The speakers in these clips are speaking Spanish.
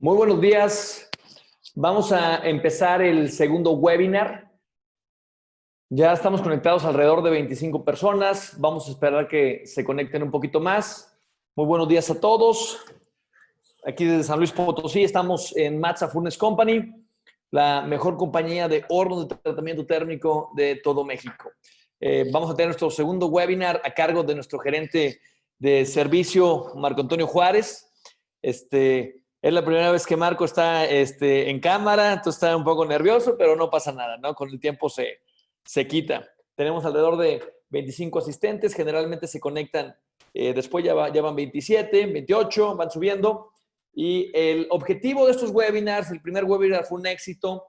Muy buenos días. Vamos a empezar el segundo webinar. Ya estamos conectados alrededor de 25 personas. Vamos a esperar que se conecten un poquito más. Muy buenos días a todos. Aquí desde San Luis Potosí estamos en Matza Furnace Company, la mejor compañía de hornos de tratamiento térmico de todo México. Vamos a tener nuestro segundo webinar a cargo de nuestro gerente de servicio, Marco Antonio Juárez. Es la primera vez que Marco está en cámara, entonces está un poco nervioso, pero no pasa nada, ¿no? Con el tiempo se quita. Tenemos alrededor de 25 asistentes, generalmente se conectan, después ya van 27, 28, van subiendo. Y el objetivo de estos webinars, el primer webinar fue un éxito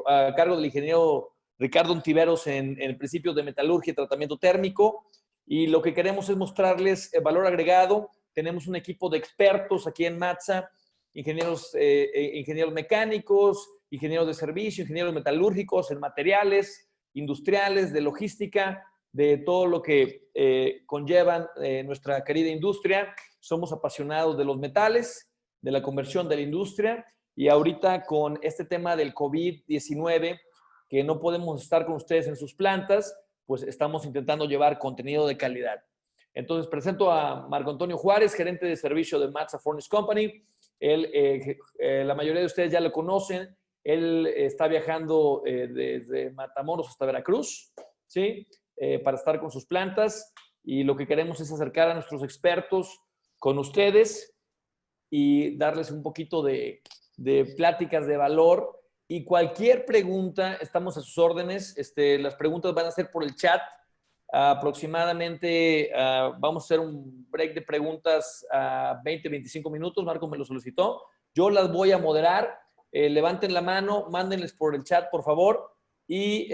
a cargo del ingeniero Ricardo Ontiveros en principios de metalurgia y tratamiento térmico. Y lo que queremos es mostrarles valor agregado. Tenemos un equipo de expertos aquí en Matza, ingenieros mecánicos, ingenieros de servicio, ingenieros metalúrgicos, en materiales, industriales, de logística, de todo lo que conllevan nuestra querida industria. Somos apasionados de los metales, de la conversión de la industria, y ahorita con este tema del COVID-19, que no podemos estar con ustedes en sus plantas, pues estamos intentando llevar contenido de calidad. Entonces presento a Marco Antonio Juárez, gerente de servicio de Matza Furnace Company. Él, la mayoría de ustedes ya lo conocen. Él está viajando desde Matamoros hasta Veracruz, ¿sí? Para estar con sus plantas, y lo que queremos es acercar a nuestros expertos con ustedes y darles un poquito de pláticas de valor. Y cualquier pregunta, estamos a sus órdenes. Las preguntas van a ser por el chat. Aproximadamente vamos a hacer un break de preguntas a 20-25 minutos. Marco me lo solicitó. Yo las voy a moderar. Levanten la mano, mándenles por el chat, por favor. Y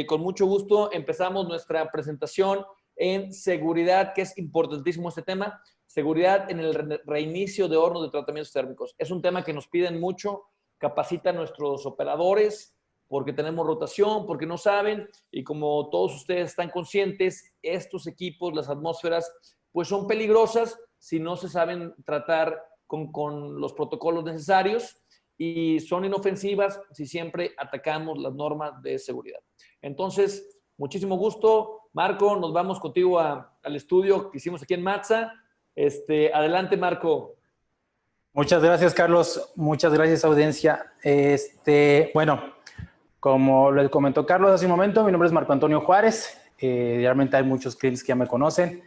con mucho gusto empezamos nuestra presentación en seguridad, que es importantísimo este tema. Seguridad en el reinicio de hornos de tratamientos térmicos. Es un tema que nos piden mucho. Capacita a nuestros operadores, porque tenemos rotación, porque no saben, y como todos ustedes están conscientes, estos equipos, las atmósferas, pues son peligrosas si no se saben tratar con los protocolos necesarios, y son inofensivas si siempre atacamos las normas de seguridad. Entonces, muchísimo gusto, Marco. Nos vamos contigo al estudio que hicimos aquí en Matza. Adelante, Marco. Muchas gracias, Carlos. Muchas gracias, audiencia. Bueno, como les comentó Carlos hace un momento, mi nombre es Marco Antonio Juárez. Realmente hay muchos clientes que ya me conocen.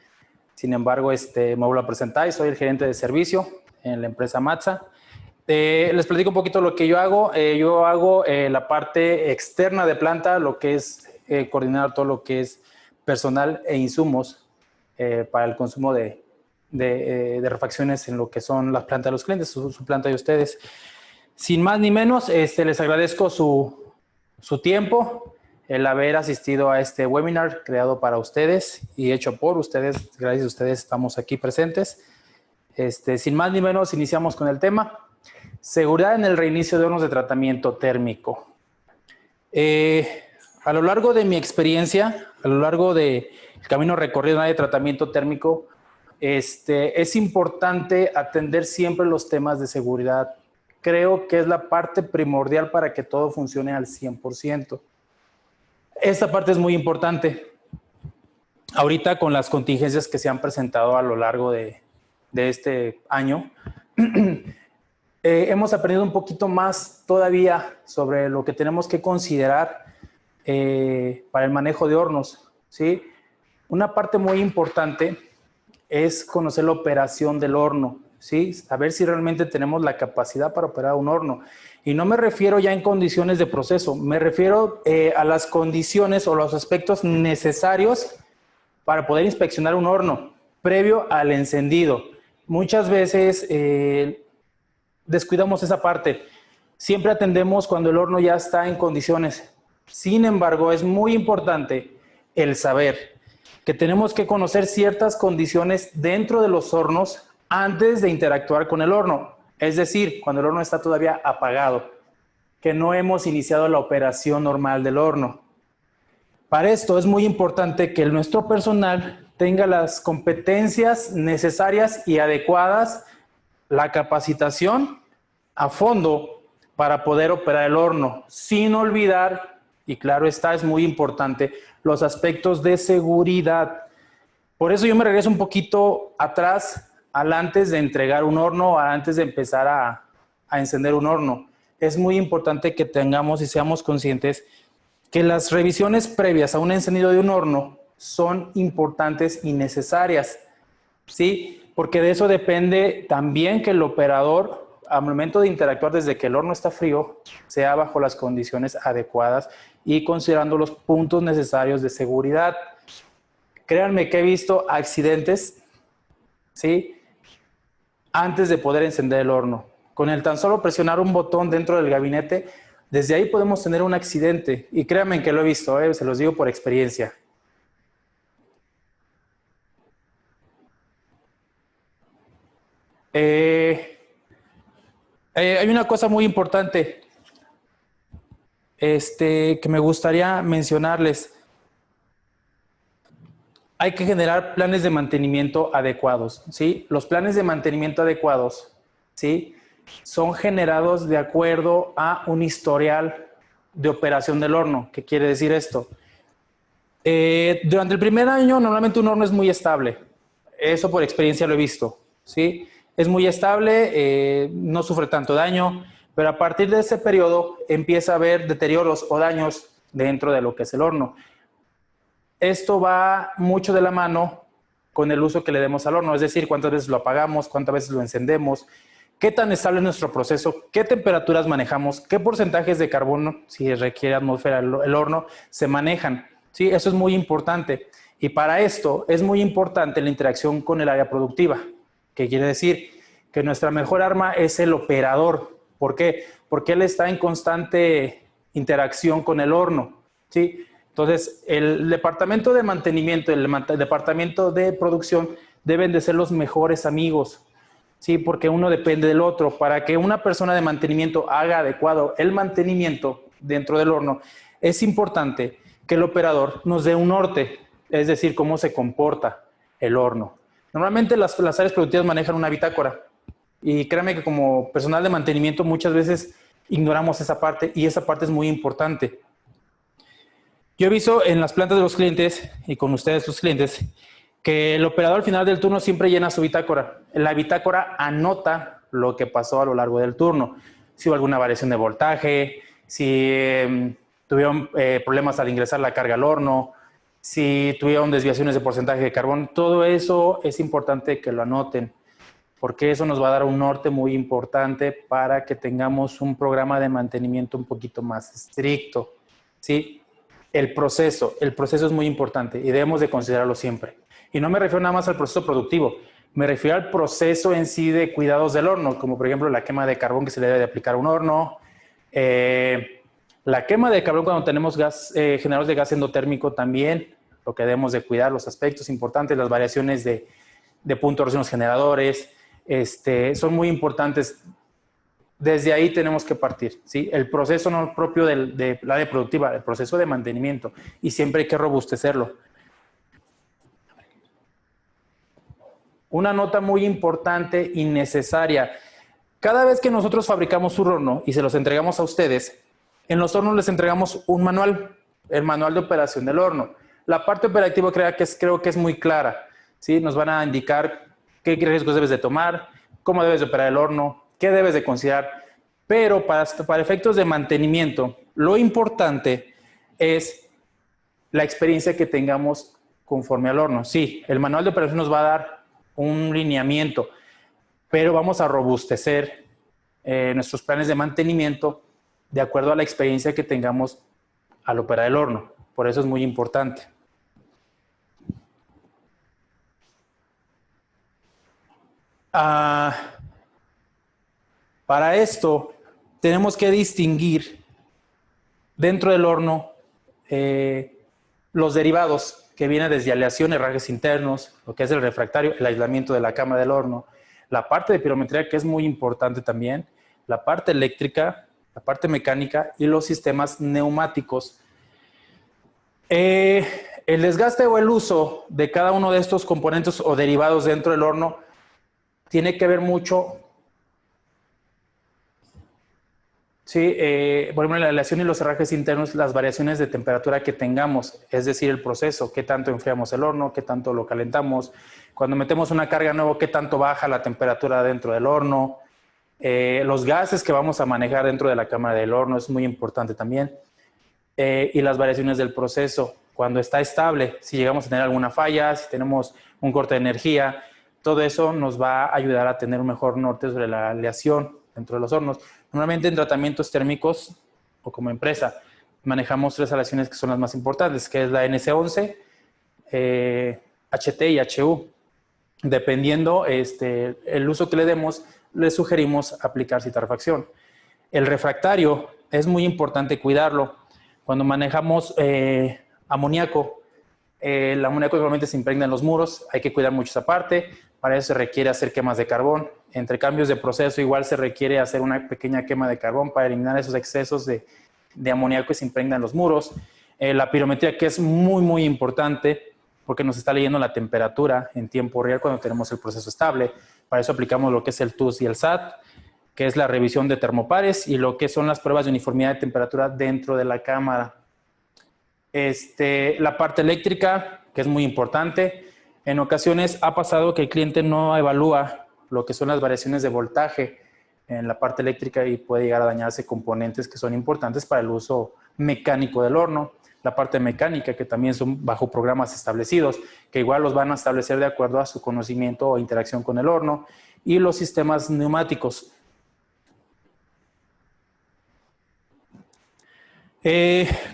Sin embargo, me vuelvo a presentar y soy el gerente de servicio en la empresa Matza. Les platico un poquito lo que yo hago. Yo hago la parte externa de planta, lo que es coordinar todo lo que es personal e insumos para el consumo de refacciones en lo que son las plantas de los clientes, su planta de ustedes. Sin más ni menos, les agradezco su tiempo, el haber asistido a este webinar creado para ustedes y hecho por ustedes. Gracias a ustedes estamos aquí presentes. Sin más ni menos, iniciamos con el tema. Seguridad en el reinicio de hornos de tratamiento térmico. A lo largo de mi experiencia, a lo largo del camino recorrido en el área de tratamiento térmico, es importante atender siempre los temas de seguridad. Creo que es la parte primordial para que todo funcione al 100%. Esta parte es muy importante. Ahorita, con las contingencias que se han presentado a lo largo de este año, hemos aprendido un poquito más todavía sobre lo que tenemos que considerar para el manejo de hornos, ¿sí? Una parte muy importante es conocer la operación del horno, ¿sí? Saber si realmente tenemos la capacidad para operar un horno. Y no me refiero ya en condiciones de proceso, me refiero a las condiciones o los aspectos necesarios para poder inspeccionar un horno previo al encendido. Muchas veces descuidamos esa parte. Siempre atendemos cuando el horno ya está en condiciones. Sin embargo, es muy importante el saber que tenemos que conocer ciertas condiciones dentro de los hornos antes de interactuar con el horno. Es decir, cuando el horno está todavía apagado, que no hemos iniciado la operación normal del horno. Para esto es muy importante que nuestro personal tenga las competencias necesarias y adecuadas la capacitación a fondo para poder operar el horno, sin olvidar, y claro está, es muy importante, los aspectos de seguridad. Por eso yo me regreso un poquito atrás, al antes de entregar un horno, antes de empezar a encender un horno. Es muy importante que tengamos y seamos conscientes que las revisiones previas a un encendido de un horno son importantes y necesarias, ¿sí? Porque de eso depende también que el operador, al momento de interactuar desde que el horno está frío, sea bajo las condiciones adecuadas y considerando los puntos necesarios de seguridad. Créanme que he visto accidentes, ¿sí?, antes de poder encender el horno. Con el tan solo presionar un botón dentro del gabinete, desde ahí podemos tener un accidente. Y créanme que lo he visto, se los digo por experiencia. Hay una cosa muy importante que me gustaría mencionarles. Hay que generar planes de mantenimiento adecuados, ¿sí? Los planes de mantenimiento adecuados, ¿sí?, son generados de acuerdo a un historial de operación del horno. ¿Qué quiere decir esto? Durante el primer año, normalmente un horno es muy estable. Eso por experiencia lo he visto, ¿sí? Es muy estable, no sufre tanto daño, pero a partir de ese periodo empieza a haber deterioros o daños dentro de lo que es el horno. Esto va mucho de la mano con el uso que le demos al horno, es decir, cuántas veces lo apagamos, cuántas veces lo encendemos, qué tan estable es nuestro proceso, qué temperaturas manejamos, qué porcentajes de carbono, si requiere atmósfera el horno, se manejan. Sí, eso es muy importante. Y para esto es muy importante la interacción con el área productiva, que quiere decir que nuestra mejor arma es el operador. ¿Por qué? Porque él está en constante interacción con el horno, ¿sí? Entonces, el departamento de mantenimiento y el departamento de producción deben de ser los mejores amigos, ¿sí? Porque uno depende del otro. Para que una persona de mantenimiento haga adecuado el mantenimiento dentro del horno, es importante que el operador nos dé un norte, es decir, cómo se comporta el horno. Normalmente las áreas productivas manejan una bitácora y créanme que como personal de mantenimiento muchas veces ignoramos esa parte y esa parte es muy importante. Yo he visto en las plantas de los clientes y con ustedes los clientes que el operador al final del turno siempre llena su bitácora. La bitácora anota lo que pasó a lo largo del turno. Si hubo alguna variación de voltaje, si tuvieron problemas al ingresar la carga al horno, si tuvieron desviaciones de porcentaje de carbón. Todo eso es importante que lo anoten, porque eso nos va a dar un norte muy importante para que tengamos un programa de mantenimiento un poquito más estricto, ¿sí? El proceso es muy importante y debemos de considerarlo siempre. Y no me refiero nada más al proceso productivo, me refiero al proceso en sí de cuidados del horno, como por ejemplo la quema de carbón que se le debe de aplicar a un horno, la quema de carbón cuando tenemos generadores de gas endotérmico también, lo que debemos de cuidar, los aspectos importantes, las variaciones de punto de erosión en los generadores, son muy importantes. Desde ahí tenemos que partir, ¿sí? El proceso no propio de la área productiva, el proceso de mantenimiento, y siempre hay que robustecerlo. Una nota muy importante y necesaria. Cada vez que nosotros fabricamos un horno y se los entregamos a ustedes, en los hornos les entregamos un manual, el manual de operación del horno. La parte operativa creo que es muy clara, ¿sí? Nos van a indicar qué riesgos debes de tomar, cómo debes de operar el horno, qué debes de considerar. Pero para efectos de mantenimiento, lo importante es la experiencia que tengamos conforme al horno. Sí, el manual de operación nos va a dar un lineamiento, pero vamos a robustecer nuestros planes de mantenimiento de acuerdo a la experiencia que tengamos al operar el horno. Por eso es muy importante. Para esto, tenemos que distinguir dentro del horno los derivados que vienen desde aleación, herrajes internos, lo que es el refractario, el aislamiento de la cámara del horno, la parte de pirometría, que es muy importante también, la parte eléctrica, la parte mecánica y los sistemas neumáticos. El desgaste o el uso de cada uno de estos componentes o derivados dentro del horno tiene que ver mucho Sí, por ejemplo, en la aleación y los herrajes internos, las variaciones de temperatura que tengamos, es decir, el proceso, qué tanto enfriamos el horno, qué tanto lo calentamos, cuando metemos una carga nueva, qué tanto baja la temperatura dentro del horno, los gases que vamos a manejar dentro de la cámara del horno es muy importante también, y las variaciones del proceso, cuando está estable, si llegamos a tener alguna falla, si tenemos un corte de energía, todo eso nos va a ayudar a tener un mejor norte sobre la aleación dentro de los hornos. Normalmente en tratamientos térmicos o como empresa manejamos 3 aleaciones que son las más importantes, que es la NC11, HT y HU. Dependiendo el uso que le demos, le sugerimos aplicar citarefacción. El refractario es muy importante cuidarlo. Cuando manejamos amoníaco, el amoníaco normalmente se impregna en los muros, hay que cuidar mucho esa parte. Para eso se requiere hacer quemas de carbón. Entre cambios de proceso igual se requiere hacer una pequeña quema de carbón para eliminar esos excesos de amoníaco que se impregnan en los muros. La pirometría, que es muy, muy importante porque nos está leyendo la temperatura en tiempo real cuando tenemos el proceso estable. Para eso aplicamos lo que es el TUS y el SAT, que es la revisión de termopares, y lo que son las pruebas de uniformidad de temperatura dentro de la cámara. La parte eléctrica, que es muy importante. En ocasiones ha pasado que el cliente no evalúa lo que son las variaciones de voltaje en la parte eléctrica y puede llegar a dañarse componentes que son importantes para el uso mecánico del horno. La parte mecánica, que también son bajo programas establecidos, que igual los van a establecer de acuerdo a su conocimiento o interacción con el horno. Y los sistemas neumáticos.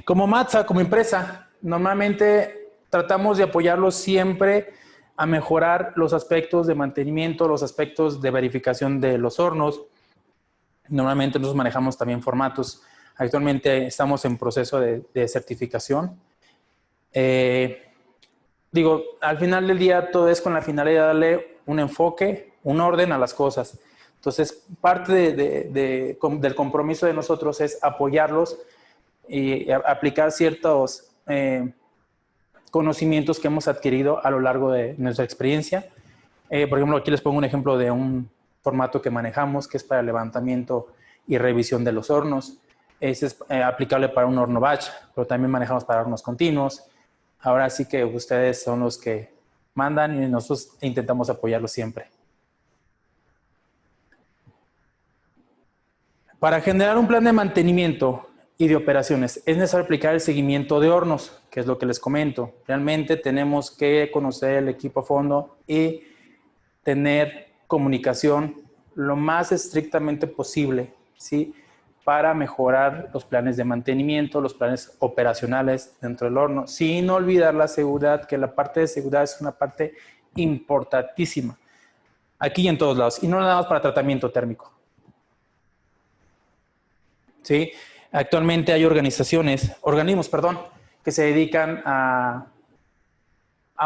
Como Matza, como empresa, normalmente tratamos de apoyarlos siempre a mejorar los aspectos de mantenimiento, los aspectos de verificación de los hornos. Normalmente nosotros manejamos también formatos. Actualmente estamos en proceso de certificación. Al final del día todo es con la finalidad de darle un enfoque, un orden a las cosas. Entonces, parte del compromiso de nosotros es apoyarlos y aplicar ciertos conocimientos que hemos adquirido a lo largo de nuestra experiencia. Por ejemplo, aquí les pongo un ejemplo de un formato que manejamos, que es para levantamiento y revisión de los hornos. Ese es aplicable para un horno batch, pero también manejamos para hornos continuos. Ahora sí que ustedes son los que mandan y nosotros intentamos apoyarlos siempre. Para generar un plan de mantenimiento y de operaciones, es necesario aplicar el seguimiento de hornos, que es lo que les comento. Realmente tenemos que conocer el equipo a fondo y tener comunicación lo más estrictamente posible, ¿sí? Para mejorar los planes de mantenimiento, los planes operacionales dentro del horno, sin olvidar la seguridad, que la parte de seguridad es una parte importantísima, aquí y en todos lados, y no nada más para tratamiento térmico. ¿Sí? Actualmente hay organismos, que se dedican a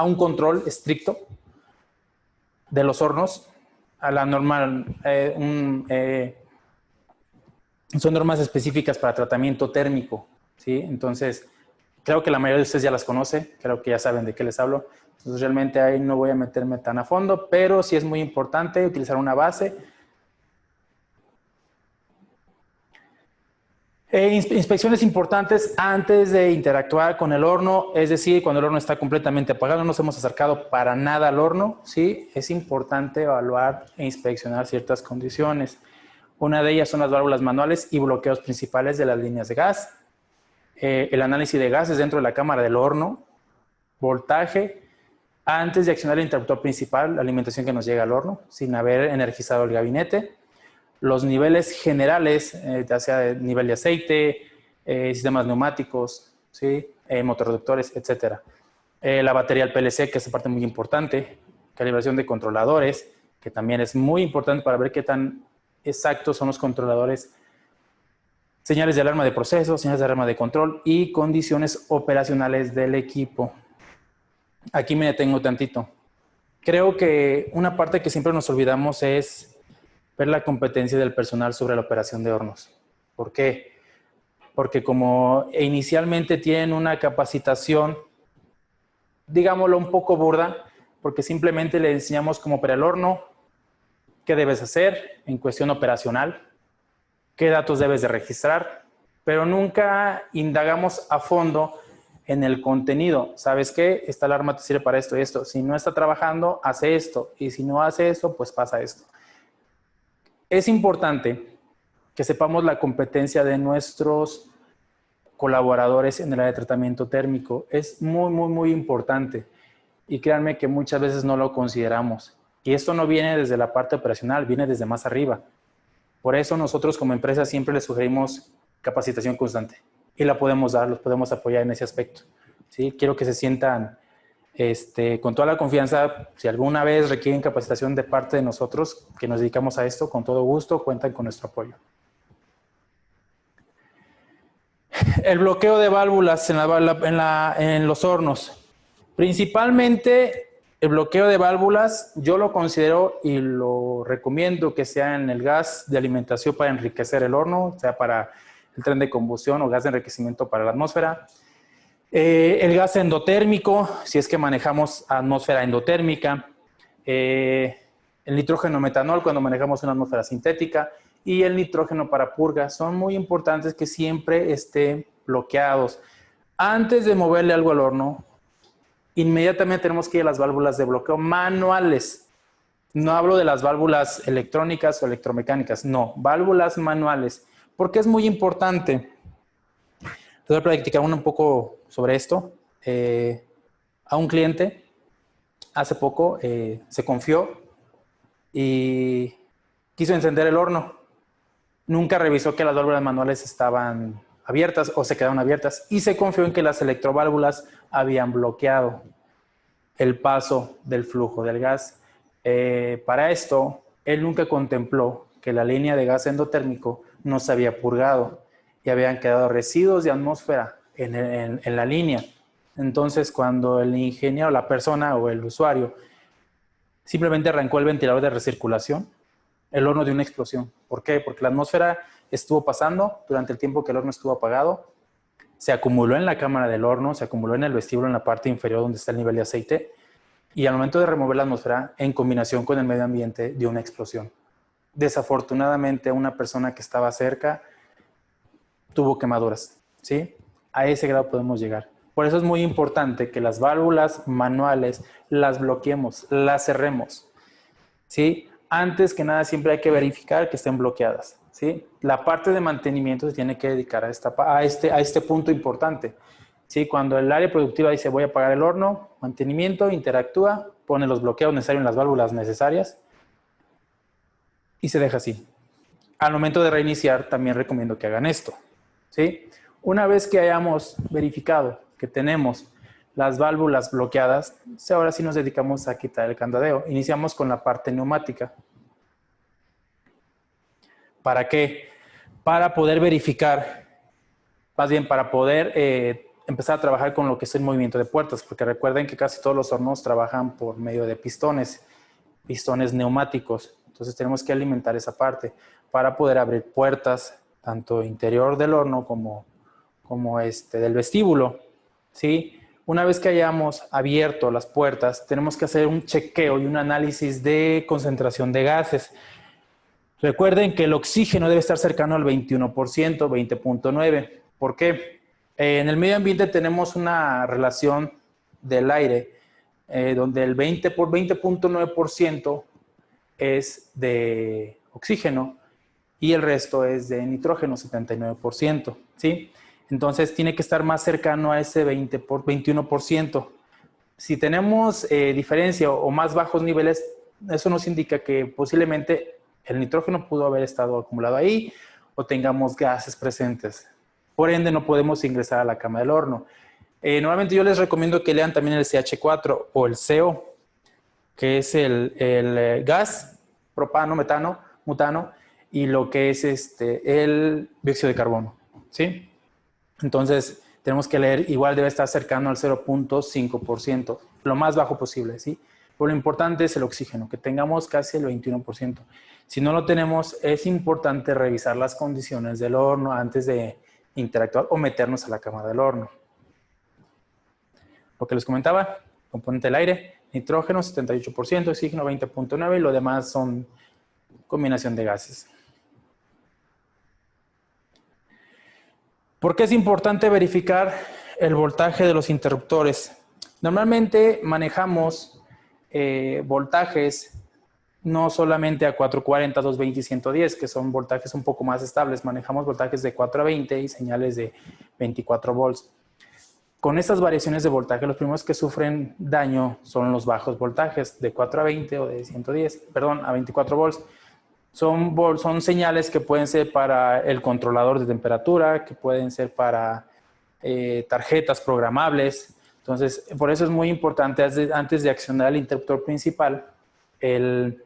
un control estricto de los hornos, a la normal, son normas específicas para tratamiento térmico, ¿sí? Entonces, creo que la mayoría de ustedes ya las conoce, creo que ya saben de qué les hablo. Entonces, realmente ahí no voy a meterme tan a fondo, pero sí es muy importante utilizar una base. Inspecciones importantes antes de interactuar con el horno, es decir, cuando el horno está completamente apagado, no nos hemos acercado para nada al horno, ¿sí? Es importante evaluar e inspeccionar ciertas condiciones. Una de ellas son las válvulas manuales y bloqueos principales de las líneas de gas. El análisis de gases dentro de la cámara del horno, voltaje, antes de accionar el interruptor principal, la alimentación que nos llega al horno, sin haber energizado el gabinete. Los niveles generales, ya sea de nivel de aceite, sistemas neumáticos, ¿sí? Motorreductores, etc. La batería del PLC, que es parte muy importante. Calibración de controladores, que también es muy importante para ver qué tan exactos son los controladores. Señales de alarma de proceso, señales de alarma de control y condiciones operacionales del equipo. Aquí me detengo tantito. Creo que una parte que siempre nos olvidamos es ver la competencia del personal sobre la operación de hornos. ¿Por qué? Porque como inicialmente tienen una capacitación, digámoslo un poco burda, porque simplemente le enseñamos cómo operar el horno, qué debes hacer en cuestión operacional, qué datos debes de registrar, pero nunca indagamos a fondo en el contenido. ¿Sabes qué? Esta alarma te sirve para esto y esto. Si no está trabajando, hace esto. Y si no hace esto, pues pasa esto. Es importante que sepamos la competencia de nuestros colaboradores en el área de tratamiento térmico. Es muy, muy, muy importante. Y créanme que muchas veces no lo consideramos. Y esto no viene desde la parte operacional, viene desde más arriba. Por eso nosotros como empresa siempre les sugerimos capacitación constante. Y la podemos dar, los podemos apoyar en ese aspecto. ¿Sí? Quiero que se sientan con toda la confianza. Si alguna vez requieren capacitación de parte de nosotros, que nos dedicamos a esto, con todo gusto, cuentan con nuestro apoyo. El bloqueo de válvulas en los hornos. Principalmente el bloqueo de válvulas, yo lo considero y lo recomiendo que sea en el gas de alimentación para enriquecer el horno, sea para el tren de combustión o gas de enriquecimiento para la atmósfera. El gas endotérmico, si es que manejamos atmósfera endotérmica. El nitrógeno metanol cuando manejamos una atmósfera sintética. Y el nitrógeno para purga. Son muy importantes que siempre estén bloqueados. Antes de moverle algo al horno, inmediatamente tenemos que ir a las válvulas de bloqueo manuales. No hablo de las válvulas electrónicas o electromecánicas, no, válvulas manuales. Porque es muy importante. Les voy a platicar un poco sobre esto. A un cliente hace poco se confió y quiso encender el horno. Nunca revisó que las válvulas manuales estaban abiertas o se quedaron abiertas y se confió en que las electroválvulas habían bloqueado el paso del flujo del gas. Para esto, él nunca contempló que la línea de gas endotérmico no se había purgado y habían quedado residuos de atmósfera en la línea. Entonces, cuando el ingeniero, la persona o el usuario simplemente arrancó el ventilador de recirculación, el horno dio una explosión. ¿Por qué? Porque la atmósfera estuvo pasando durante el tiempo que el horno estuvo apagado, se acumuló en la cámara del horno, se acumuló en el vestíbulo en la parte inferior donde está el nivel de aceite y al momento de remover la atmósfera, en combinación con el medio ambiente, dio una explosión. Desafortunadamente, una persona que estaba cerca tuvo quemaduras, ¿sí? A ese grado podemos llegar. Por eso es muy importante que las válvulas manuales las bloqueemos, las cerremos, ¿sí? Antes que nada, siempre hay que verificar que estén bloqueadas, ¿sí? La parte de mantenimiento se tiene que dedicar a este punto importante, ¿sí? Cuando el área productiva dice voy a apagar el horno, mantenimiento, interactúa, pone los bloqueos necesarios en las válvulas necesarias y se deja así. Al momento de reiniciar, también recomiendo que hagan esto, ¿sí? Una vez que hayamos verificado que tenemos las válvulas bloqueadas, ahora sí nos dedicamos a quitar el candadeo. Iniciamos con la parte neumática. ¿Para qué? Para poder verificar, más bien para poder empezar a trabajar con lo que es el movimiento de puertas, porque recuerden que casi todos los hornos trabajan por medio de pistones neumáticos. Entonces tenemos que alimentar esa parte para poder abrir puertas, tanto interior del horno como del vestíbulo, ¿sí? Una vez que hayamos abierto las puertas, tenemos que hacer un chequeo y un análisis de concentración de gases. Recuerden que el oxígeno debe estar cercano al 21%, 20.9%. ¿Por qué? En el medio ambiente tenemos una relación del aire donde el 20.9% es de oxígeno y el resto es de nitrógeno, 79%, ¿sí? Entonces tiene que estar más cercano a ese 21%. Si tenemos diferencia o más bajos niveles, eso nos indica que posiblemente el nitrógeno pudo haber estado acumulado ahí o tengamos gases presentes. Por ende, no podemos ingresar a la cama del horno. Normalmente yo les recomiendo que lean también el CH4 o el CO, que es el gas, propano, metano, butano, y lo que es el dióxido de carbono, ¿sí? Entonces, tenemos que leer, igual debe estar cercano al 0.5%, lo más bajo posible, ¿sí? Pero lo importante es el oxígeno, que tengamos casi el 21%. Si no lo tenemos, es importante revisar las condiciones del horno antes de interactuar o meternos a la cámara del horno. Lo que les comentaba, componente del aire, nitrógeno 78%, oxígeno 20.9% y lo demás son combinación de gases. ¿Por qué es importante verificar el voltaje de los interruptores? Normalmente manejamos voltajes no solamente a 440, 220 y 110, que son voltajes un poco más estables. Manejamos voltajes de 4 a 20 y señales de 24 volts. Con estas variaciones de voltaje, los primeros que sufren daño son los bajos voltajes de 4 a 20 o de 110, perdón, a 24 volts. Son señales que pueden ser para el controlador de temperatura, que pueden ser para tarjetas programables. Entonces, por eso es muy importante antes de accionar el interruptor principal, el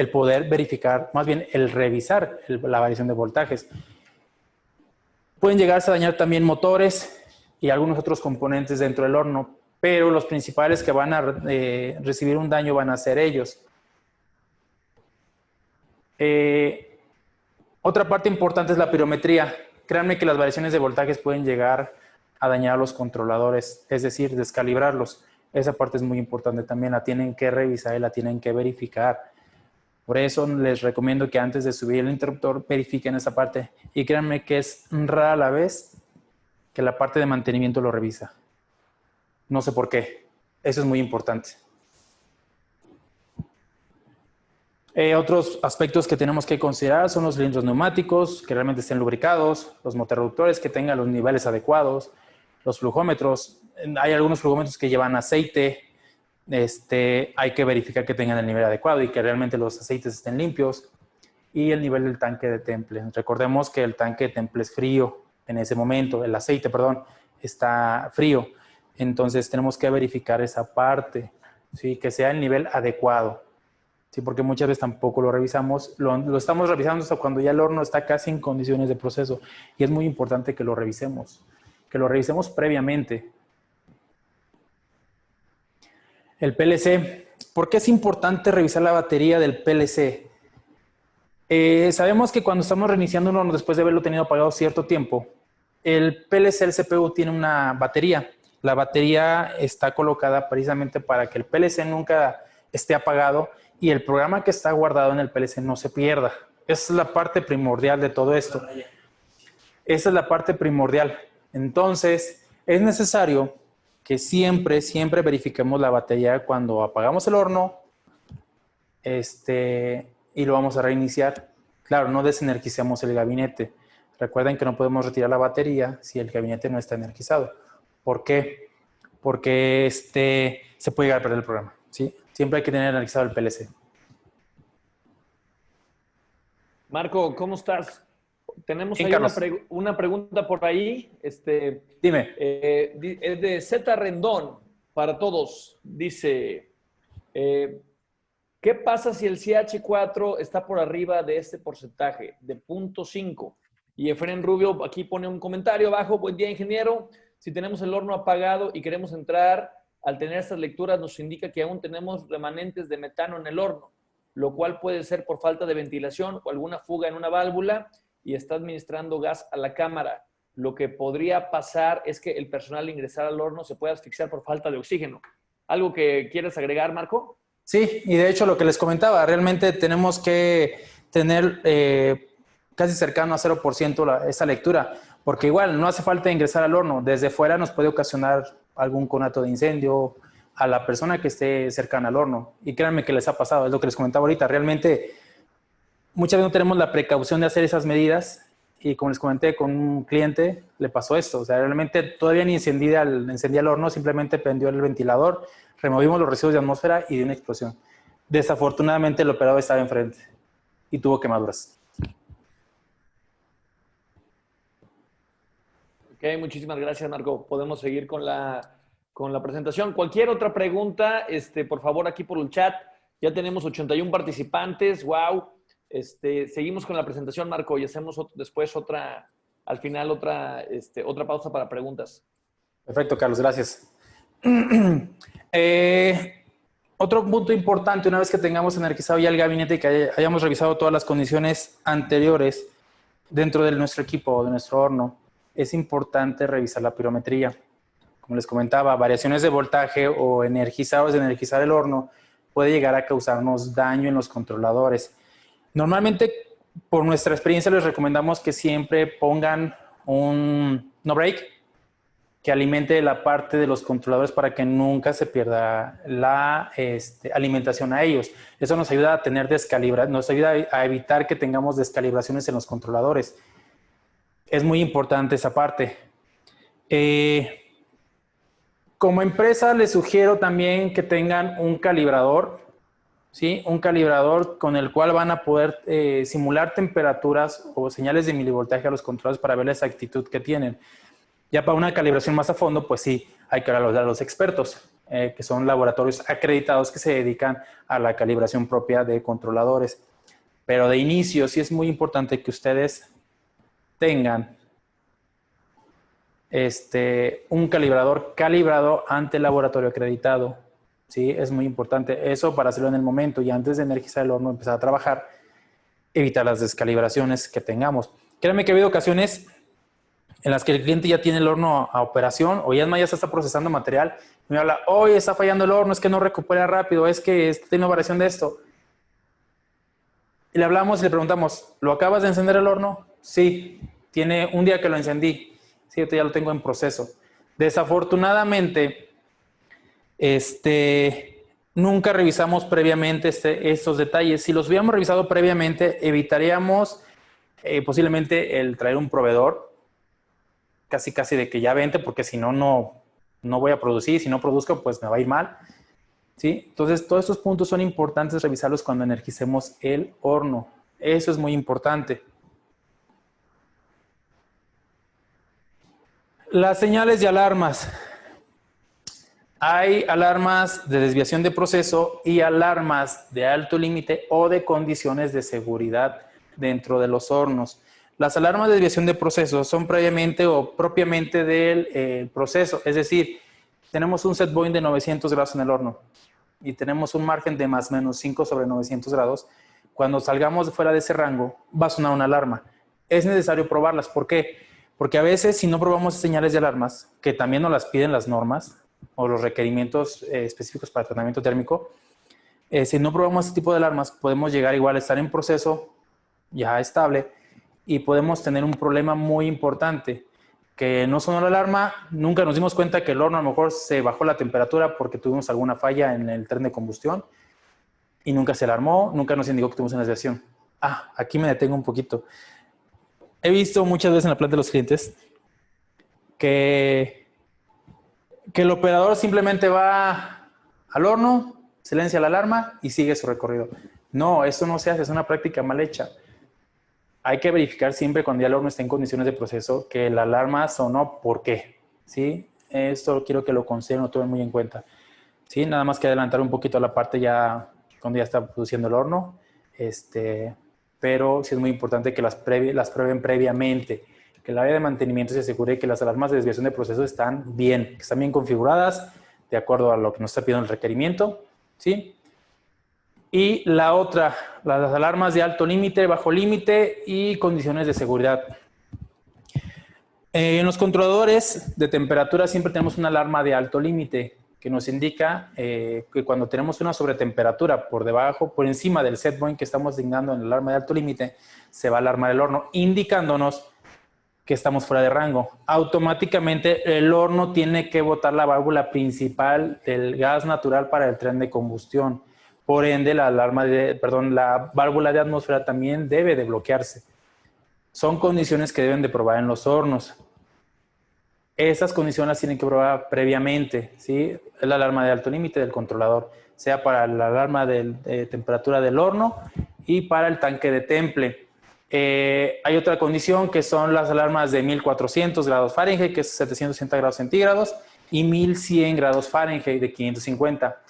poder verificar, más bien el revisar la variación de voltajes. Pueden llegarse a dañar también motores y algunos otros componentes dentro del horno, pero los principales que van a recibir un daño van a ser ellos. Otra parte importante es la pirometría. Créanme que las variaciones de voltajes pueden llegar a dañar a los controladores, es decir, descalibrarlos. Esa parte es muy importante también, la tienen que revisar y la tienen que verificar. Por eso les recomiendo que antes de subir el interruptor verifiquen esa parte. Y créanme que es rara la vez que la parte de mantenimiento lo revisa. No sé por qué. Eso es muy importante. Otros aspectos que tenemos que considerar son los cilindros neumáticos, que realmente estén lubricados, los motorreductores que tengan los niveles adecuados, los flujómetros. Hay algunos flujómetros que llevan aceite. Hay que verificar que tengan el nivel adecuado y que realmente los aceites estén limpios. Y el nivel del tanque de temple. Recordemos que el tanque de temple es frío en ese momento. El aceite, perdón, está frío. Entonces tenemos que verificar esa parte, ¿sí? Que sea el nivel adecuado. Sí, porque muchas veces tampoco lo revisamos. Lo estamos revisando hasta cuando ya el horno está casi en condiciones de proceso. Y es muy importante que lo revisemos. Que lo revisemos previamente. El PLC. ¿Por qué es importante revisar la batería del PLC? Sabemos que cuando estamos reiniciando un horno después de haberlo tenido apagado cierto tiempo, el PLC, el CPU, tiene una batería. La batería está colocada precisamente para que el PLC nunca esté apagado y el programa que está guardado en el PLC no se pierda. Esa es la parte primordial de todo esto. Esa es la parte primordial. Entonces, es necesario que siempre verifiquemos la batería cuando apagamos el horno y lo vamos a reiniciar. Claro, no desenergicemos el gabinete. Recuerden que no podemos retirar la batería si el gabinete no está energizado. ¿Por qué? Porque se puede llegar a perder el programa, ¿sí? Siempre hay que tener energizado el PLC. Marco, ¿cómo estás? Tenemos Bien, ahí una pregunta por ahí. Dime. Es de Z Rendón, para todos. Dice, ¿qué pasa si el CH4 está por arriba de este porcentaje, de 0.5? Y Efren Rubio aquí pone un comentario abajo. Buen día, ingeniero. Si tenemos el horno apagado y queremos entrar, al tener estas lecturas nos indica que aún tenemos remanentes de metano en el horno, lo cual puede ser por falta de ventilación o alguna fuga en una válvula y está administrando gas a la cámara. Lo que podría pasar es que el personal al ingresar al horno se pueda asfixiar por falta de oxígeno. ¿Algo que quieres agregar, Marco? Sí, y de hecho lo que les comentaba, realmente tenemos que tener casi cercano a 0% esa lectura, porque igual no hace falta ingresar al horno. Desde fuera nos puede ocasionar algún conato de incendio a la persona que esté cercana al horno. Y créanme que les ha pasado, es lo que les comentaba ahorita. Realmente muchas veces no tenemos la precaución de hacer esas medidas y como les comenté con un cliente le pasó esto. O sea, realmente todavía ni encendía el horno, simplemente prendió el ventilador, removimos los residuos de atmósfera y dio una explosión. Desafortunadamente el operador estaba enfrente y tuvo quemaduras. Ok, muchísimas gracias, Marco. Podemos seguir con la presentación. Cualquier otra pregunta, por favor, aquí por el chat. Ya tenemos 81 participantes. ¡Wow! Seguimos con la presentación, Marco, y hacemos después al final otra pausa para preguntas. Perfecto, Carlos, gracias. Otro punto importante, una vez que tengamos energizado ya el gabinete y que hayamos revisado todas las condiciones anteriores dentro de nuestro equipo o de nuestro horno, es importante revisar la pirometría. Como les comentaba, variaciones de voltaje o energizar o desenergizar el horno puede llegar a causarnos daño en los controladores. Normalmente, por nuestra experiencia, les recomendamos que siempre pongan un no break que alimente la parte de los controladores para que nunca se pierda la alimentación a ellos. Eso nos ayuda a tener nos ayuda a evitar que tengamos descalibraciones en los controladores. Es muy importante esa parte. Como empresa les sugiero también que tengan un calibrador, ¿sí? Un calibrador con el cual van a poder simular temperaturas o señales de milivoltaje a los controladores para ver la exactitud que tienen. Ya para una calibración más a fondo, pues sí, hay que hablar a los expertos, que son laboratorios acreditados que se dedican a la calibración propia de controladores. Pero de inicio sí es muy importante que ustedes tengan un calibrador calibrado ante el laboratorio acreditado. Sí, es muy importante eso para hacerlo en el momento y antes de energizar el horno, empezar a trabajar, evitar las descalibraciones que tengamos. Créanme que ha habido ocasiones en las que el cliente ya tiene el horno a operación o ya se está procesando material y me habla, oye, está fallando el horno, es que no recupera rápido, es que tiene variación de esto. Y le hablamos y le preguntamos, ¿lo acabas de encender el horno? Sí, tiene un día que lo encendí. Sí, ya lo tengo en proceso. Desafortunadamente, nunca revisamos previamente estos detalles. Si los hubiéramos revisado previamente, evitaríamos posiblemente el traer un proveedor casi de que ya vente, porque si no, no voy a producir. Si no produzco, pues me va a ir mal. ¿Sí? Entonces, todos estos puntos son importantes revisarlos cuando energicemos el horno. Eso es muy importante. Las señales de alarmas. Hay alarmas de desviación de proceso y alarmas de alto límite o de condiciones de seguridad dentro de los hornos. Las alarmas de desviación de proceso son previamente o propiamente del proceso. Es decir, tenemos un set point de 900 grados en el horno y tenemos un margen de más o menos 5 sobre 900 grados. Cuando salgamos fuera de ese rango, va a sonar una alarma. Es necesario probarlas. ¿Por qué? Porque a veces, si no probamos señales de alarmas, que también nos las piden las normas o los requerimientos específicos para tratamiento térmico, si no probamos este tipo de alarmas, podemos llegar igual a estar en proceso ya estable y podemos tener un problema muy importante, que no sonó la alarma, nunca nos dimos cuenta que el horno a lo mejor se bajó la temperatura porque tuvimos alguna falla en el tren de combustión y nunca se alarmó, nunca nos indicó que tuvimos una desviación. Aquí me detengo un poquito. He visto muchas veces en la planta de los clientes que el operador simplemente va al horno, silencia la alarma y sigue su recorrido. No, eso no se hace, es una práctica mal hecha. Hay que verificar siempre cuando ya el horno está en condiciones de proceso que la alarma sonó, ¿por qué? ¿Sí? Esto quiero que lo consideren, lo tomen muy en cuenta. ¿Sí? Nada más que adelantar un poquito la parte ya cuando ya está produciendo el horno. Pero sí es muy importante que las prueben previamente, que el área de mantenimiento se asegure que las alarmas de desviación de proceso están bien, que están bien configuradas, de acuerdo a lo que nos está pidiendo el requerimiento, ¿sí? Y la otra, las alarmas de alto límite, bajo límite y condiciones de seguridad. En los controladores de temperatura siempre tenemos una alarma de alto límite que nos indica que cuando tenemos una sobretemperatura por encima del set point que estamos asignando en la alarma de alto límite, se va a alarmar el horno, indicándonos que estamos fuera de rango. Automáticamente el horno tiene que botar la válvula principal del gas natural para el tren de combustión. Por ende, la válvula de atmósfera también debe de bloquearse. Son condiciones que deben de probar en los hornos. Esas condiciones las tienen que probar previamente, ¿sí? Es la alarma de alto límite del controlador, sea para la alarma de temperatura del horno y para el tanque de temple. Hay otra condición que son las alarmas de 1400 grados Fahrenheit, que es 760 grados centígrados, y 1100 grados Fahrenheit de 550.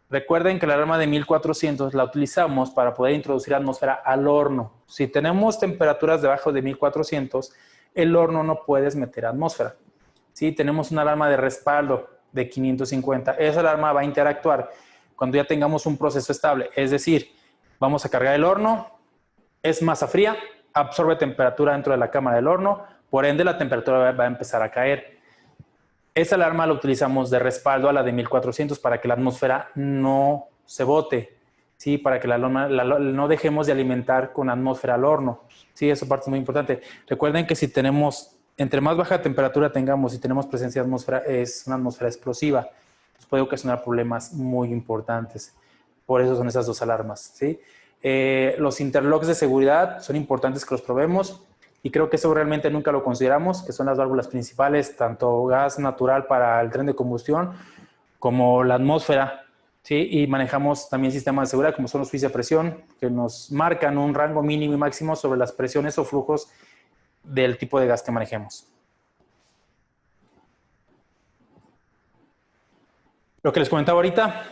Recuerden que la alarma de 1400 la utilizamos para poder introducir atmósfera al horno. Si tenemos temperaturas debajo de 1400, el horno no puedes meter atmósfera. Si tenemos una alarma de respaldo de 550, esa alarma va a interactuar cuando ya tengamos un proceso estable. Es decir, vamos a cargar el horno, es masa fría, absorbe temperatura dentro de la cámara del horno, por ende la temperatura va a empezar a caer. Esa alarma la utilizamos de respaldo a la de 1400 para que la atmósfera no se bote, ¿sí? Para que no dejemos de alimentar con atmósfera al horno. Sí, esa parte es muy importante. Recuerden que si tenemos entre más baja temperatura tengamos y tenemos presencia de atmósfera, es una atmósfera explosiva. Pues puede ocasionar problemas muy importantes. Por eso son esas dos alarmas, ¿sí? Los interlocks de seguridad son importantes que los probemos y creo que eso realmente nunca lo consideramos, que son las válvulas principales, tanto gas natural para el tren de combustión como la atmósfera, ¿sí? Y manejamos también sistemas de seguridad como son los switches de presión, que nos marcan un rango mínimo y máximo sobre las presiones o flujos del tipo de gas que manejemos. Lo que les comentaba ahorita,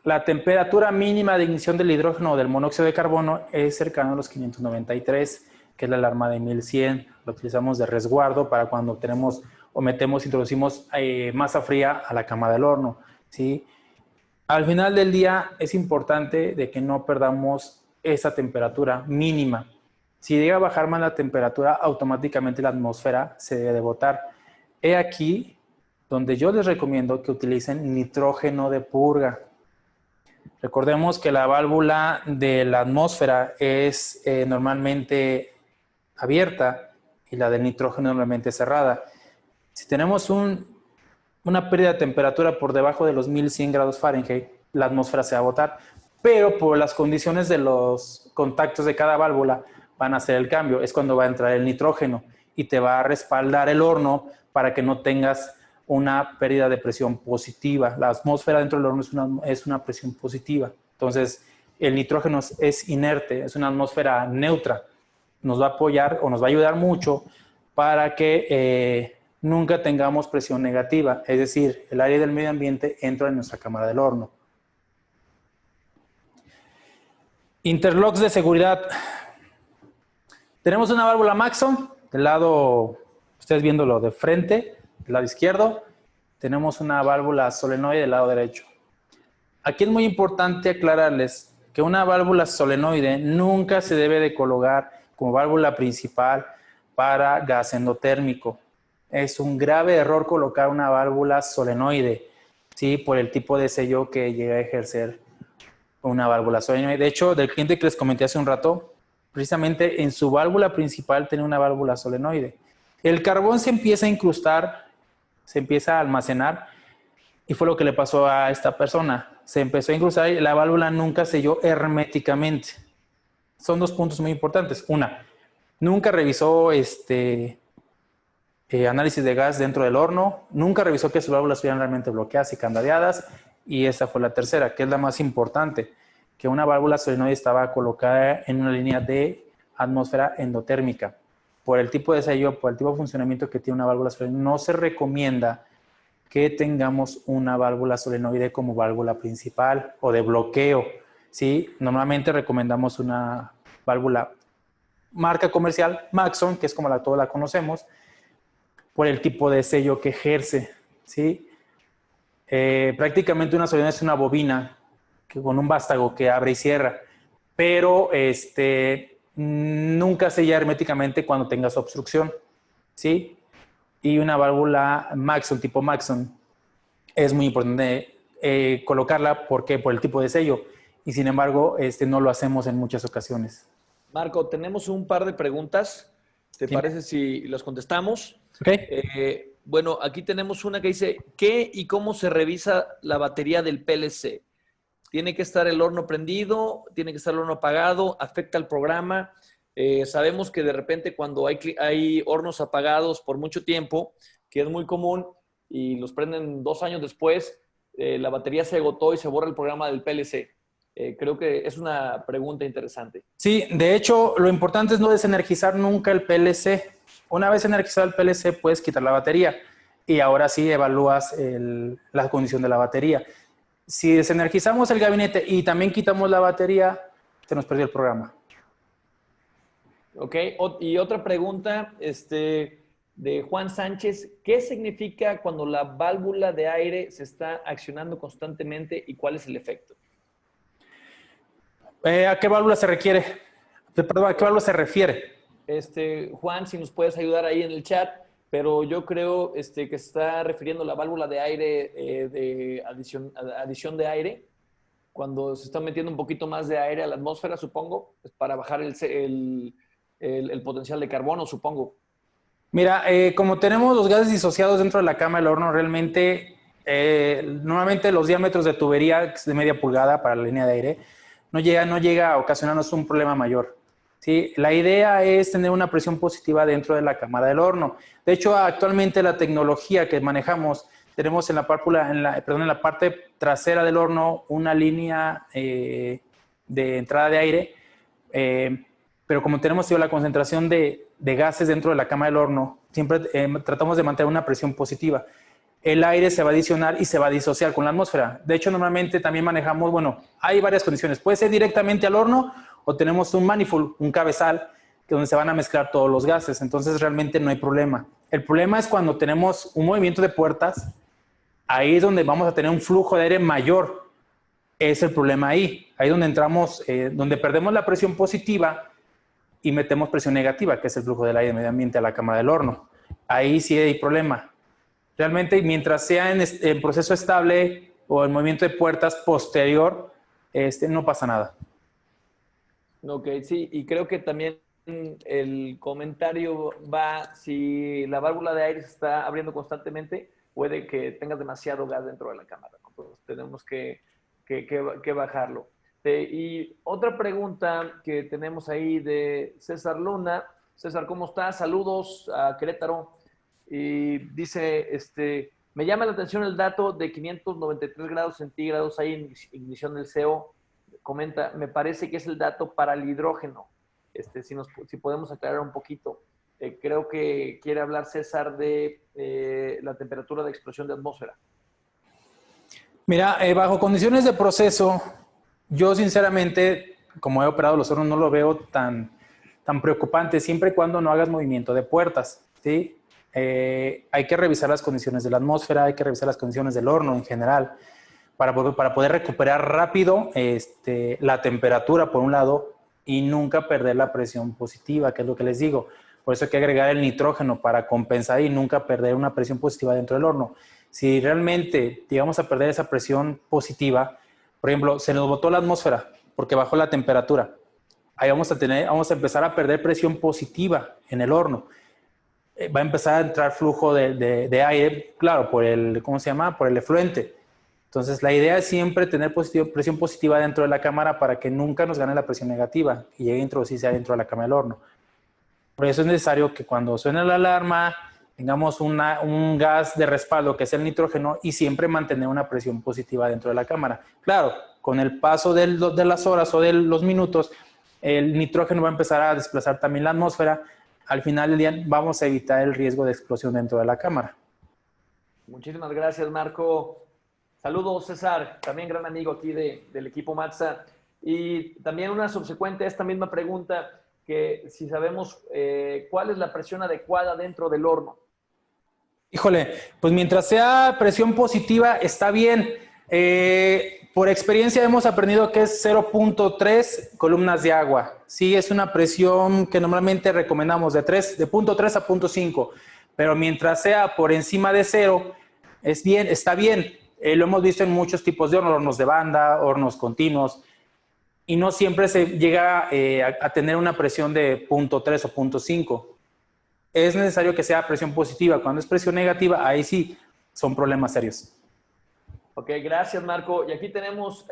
la temperatura mínima de ignición del hidrógeno o del monóxido de carbono es cercano a los 593, que es la alarma de 1100. Lo utilizamos de resguardo para cuando tenemos o introducimos masa fría a la cama del horno, ¿sí? Al final del día es importante de que no perdamos esa temperatura mínima. Si llega a bajar más la temperatura, automáticamente la atmósfera se debe de botar. He aquí donde yo les recomiendo que utilicen nitrógeno de purga. Recordemos que la válvula de la atmósfera es normalmente abierta y la del nitrógeno normalmente cerrada. Si tenemos una pérdida de temperatura por debajo de los 1100 grados Fahrenheit, la atmósfera se va a botar, pero por las condiciones de los contactos de cada válvula van a hacer el cambio. Es cuando va a entrar el nitrógeno y te va a respaldar el horno para que no tengas una pérdida de presión positiva. La atmósfera dentro del horno es una presión positiva. Entonces, el nitrógeno es inerte, es una atmósfera neutra. Nos va a apoyar o nos va a ayudar mucho para que nunca tengamos presión negativa. Es decir, el aire del medio ambiente entra en nuestra cámara del horno. Interlocks de seguridad. Tenemos una válvula Maxon del lado, ustedes viéndolo de frente, del lado izquierdo. Tenemos una válvula solenoide del lado derecho. Aquí es muy importante aclararles que una válvula solenoide nunca se debe de colocar como válvula principal para gas endotérmico. Es un grave error colocar una válvula solenoide, ¿sí? Por el tipo de sello que llega a ejercer una válvula solenoide. De hecho, del cliente que les comenté hace un rato, precisamente en su válvula principal tiene una válvula solenoide. El carbón se empieza a incrustar, se empieza a almacenar, y fue lo que le pasó a esta persona. Se empezó a incrustar y la válvula nunca selló herméticamente. Son dos puntos muy importantes. Una, nunca revisó análisis de gas dentro del horno, nunca revisó que sus válvulas estuvieran realmente bloqueadas y candadeadas, y esa fue la tercera, que es la más importante, que una válvula solenoide estaba colocada en una línea de atmósfera endotérmica. Por el tipo de sello, por el tipo de funcionamiento que tiene una válvula solenoide, no se recomienda que tengamos una válvula solenoide como válvula principal o de bloqueo, ¿sí? Normalmente recomendamos una válvula marca comercial Maxon, que es como todos la conocemos, por el tipo de sello que ejerce, ¿sí? Prácticamente una solenoide es una bobina con un vástago que abre y cierra, pero nunca sella herméticamente cuando tengas obstrucción, ¿sí? Y una válvula Maxon, tipo Maxon, es muy importante colocarla porque por el tipo de sello, y sin embargo no lo hacemos en muchas ocasiones. Marco, tenemos un par de preguntas. ¿Te parece si las contestamos? Ok. Bueno, aquí tenemos una que dice, ¿qué y cómo se revisa la batería del PLC? ¿Tiene que estar el horno prendido? ¿Tiene que estar el horno apagado? ¿Afecta al programa? Sabemos que de repente cuando hay hornos apagados por mucho tiempo, que es muy común, y los prenden 2 años después, la batería se agotó y se borra el programa del PLC. Creo que es una pregunta interesante. Sí, de hecho, lo importante es no desenergizar nunca el PLC. Una vez energizado el PLC, puedes quitar la batería y ahora sí evalúas la condición de la batería. Si desenergizamos el gabinete y también quitamos la batería, se nos perdió el programa. Ok, y otra pregunta de Juan Sánchez. ¿Qué significa cuando la válvula de aire se está accionando constantemente y cuál es el efecto? ¿A qué válvula se requiere? Perdón, ¿a qué válvula se refiere? Juan, si nos puedes ayudar ahí en el chat, pero yo creo que se está refiriendo a la válvula de aire de adición de aire, cuando se está metiendo un poquito más de aire a la atmósfera, supongo, es para bajar el potencial de carbono, supongo. Mira, como tenemos los gases disociados dentro de la cama del horno, realmente, normalmente los diámetros de tubería, que es de media pulgada para la línea de aire, no llega a ocasionarnos un problema mayor. ¿Sí? La idea es tener una presión positiva dentro de la cámara del horno. De hecho, actualmente la tecnología que manejamos, tenemos en la parte trasera del horno una línea de entrada de aire, pero como tenemos la concentración de gases dentro de la cámara del horno, siempre tratamos de mantener una presión positiva. El aire se va a adicionar y se va a disociar con la atmósfera. De hecho, normalmente también manejamos, bueno, hay varias condiciones. Puede ser directamente al horno o tenemos un manifold, un cabezal, donde se van a mezclar todos los gases. Entonces, realmente no hay problema. El problema es cuando tenemos un movimiento de puertas, ahí es donde vamos a tener un flujo de aire mayor. Es el problema ahí. Ahí donde entramos, donde perdemos la presión positiva y metemos presión negativa, que es el flujo del aire de medio ambiente a la cámara del horno. Ahí sí hay problema. Realmente, mientras sea en proceso estable o en movimiento de puertas posterior, no pasa nada. Ok, sí, y creo que también el comentario va, si la válvula de aire se está abriendo constantemente, puede que tengas demasiado gas dentro de la cámara. Entonces, tenemos que bajarlo. Y otra pregunta que tenemos ahí de César Luna. César, ¿cómo estás? Saludos a Querétaro. Y dice, me llama la atención el dato de 593 grados centígrados ahí en ignición del CO. Comenta, me parece que es el dato para el hidrógeno. Si podemos aclarar un poquito. Creo que quiere hablar César de la temperatura de explosión de atmósfera. Mira, bajo condiciones de proceso, yo sinceramente, como he operado los hornos, no lo veo tan preocupante, siempre y cuando no hagas movimiento de puertas, ¿sí? Hay que revisar las condiciones de la atmósfera, hay que revisar las condiciones del horno en general, para poder recuperar rápido la temperatura, por un lado, y nunca perder la presión positiva, que es lo que les digo. Por eso hay que agregar el nitrógeno para compensar y nunca perder una presión positiva dentro del horno. Si realmente llegamos a perder esa presión positiva, por ejemplo, se nos botó la atmósfera porque bajó la temperatura, ahí vamos a empezar a perder presión positiva en el horno. Va a empezar a entrar flujo de aire, claro, por el efluente. Entonces, la idea es siempre tener presión positiva dentro de la cámara para que nunca nos gane la presión negativa y llegue a introducirse adentro de la cámara del horno. Por eso es necesario que cuando suene la alarma tengamos un gas de respaldo, que es el nitrógeno, y siempre mantener una presión positiva dentro de la cámara. Claro, con el paso de las horas o de los minutos, el nitrógeno va a empezar a desplazar también la atmósfera. Al final del día vamos a evitar el riesgo de explosión dentro de la cámara. Muchísimas gracias, Marco. Saludos, César, también gran amigo aquí del equipo Matza. Y también una subsecuente a esta misma pregunta, que si sabemos cuál es la presión adecuada dentro del horno. Híjole, pues mientras sea presión positiva está bien. Por experiencia hemos aprendido que es 0.3 columnas de agua. Sí, es una presión que normalmente recomendamos de 0.3 a 0.5, pero mientras sea por encima de 0, está bien. Lo hemos visto en muchos tipos de hornos de banda, hornos continuos, y no siempre se llega a tener una presión de 0.3 o 0.5. Es necesario que sea presión positiva. Cuando es presión negativa, ahí sí son problemas serios. Ok, gracias, Marco. Y aquí tenemos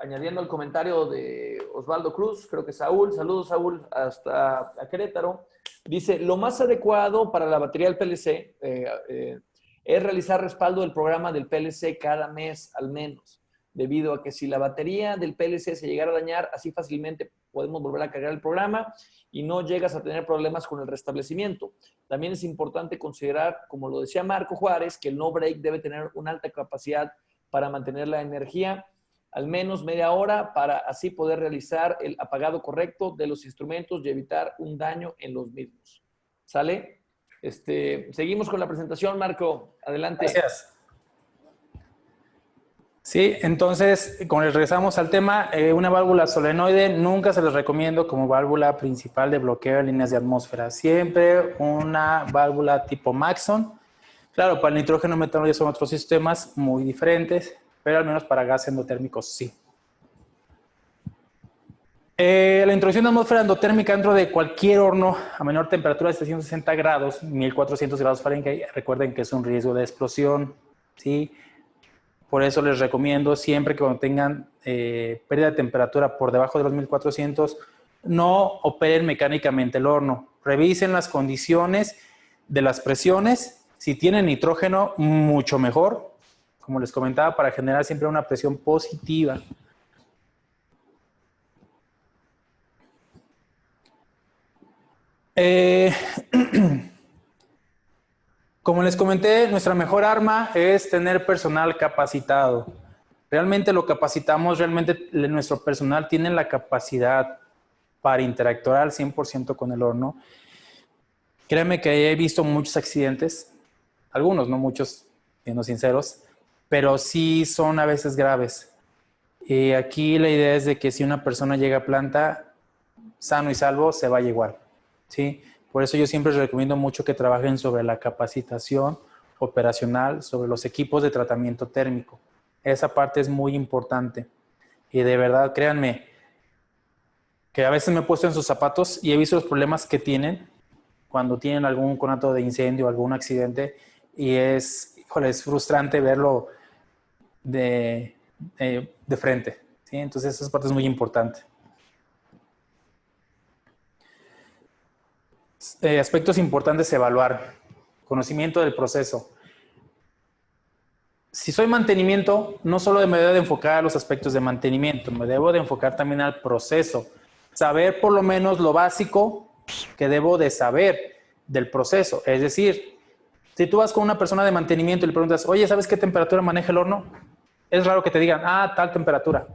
añadiendo al comentario de Osvaldo Cruz, creo que Saúl, saludos Saúl, hasta a Querétaro. Dice, lo más adecuado para la batería del PLC es realizar respaldo del programa del PLC cada mes al menos, debido a que si la batería del PLC se llegara a dañar, así fácilmente podemos volver a cargar el programa y no llegas a tener problemas con el restablecimiento. También es importante considerar, como lo decía Marco Juárez, que el no break debe tener una alta capacidad para mantener la energía, al menos media hora, para así poder realizar el apagado correcto de los instrumentos y evitar un daño en los mismos. ¿Sale? Seguimos con la presentación, Marco. Adelante. Gracias. Sí, entonces, como les regresamos al tema, una válvula solenoide nunca se les recomiendo como válvula principal de bloqueo de líneas de atmósfera. Siempre una válvula tipo Maxon. Claro, para el nitrógeno metano ya son otros sistemas muy diferentes, pero al menos para gas endotérmicos sí. La introducción de atmósfera endotérmica dentro de cualquier horno a menor temperatura de 760 grados, 1400 grados Fahrenheit, recuerden que es un riesgo de explosión, ¿sí? Por eso les recomiendo siempre que cuando tengan pérdida de temperatura por debajo de los 1400, no operen mecánicamente el horno. Revisen las condiciones de las presiones. Si tienen nitrógeno, mucho mejor, como les comentaba, para generar siempre una presión positiva. Como les comenté, nuestra mejor arma es tener personal capacitado. Realmente lo capacitamos, realmente nuestro personal tiene la capacidad para interactuar al 100% con el horno. Créanme que he visto muchos accidentes, algunos, no muchos, siendo sinceros, pero sí son a veces graves. Y aquí la idea es de que si una persona llega a planta sano y salvo, se vaya igual, ¿sí? Por eso yo siempre les recomiendo mucho que trabajen sobre la capacitación operacional, sobre los equipos de tratamiento térmico. Esa parte es muy importante. Y de verdad, créanme, que a veces me he puesto en sus zapatos y he visto los problemas que tienen cuando tienen algún conato de incendio, algún accidente, y es, híjole, es frustrante verlo de frente, ¿sí? Entonces esa parte es muy importante. Aspectos importantes a evaluar. Conocimiento del proceso. Si soy mantenimiento, no solo me debo de enfocar a los aspectos de mantenimiento, me debo de enfocar también al proceso. Saber por lo menos lo básico que debo de saber del proceso. Es decir, si tú vas con una persona de mantenimiento y le preguntas, oye, ¿sabes qué temperatura maneja el horno? Es raro que te digan, tal temperatura.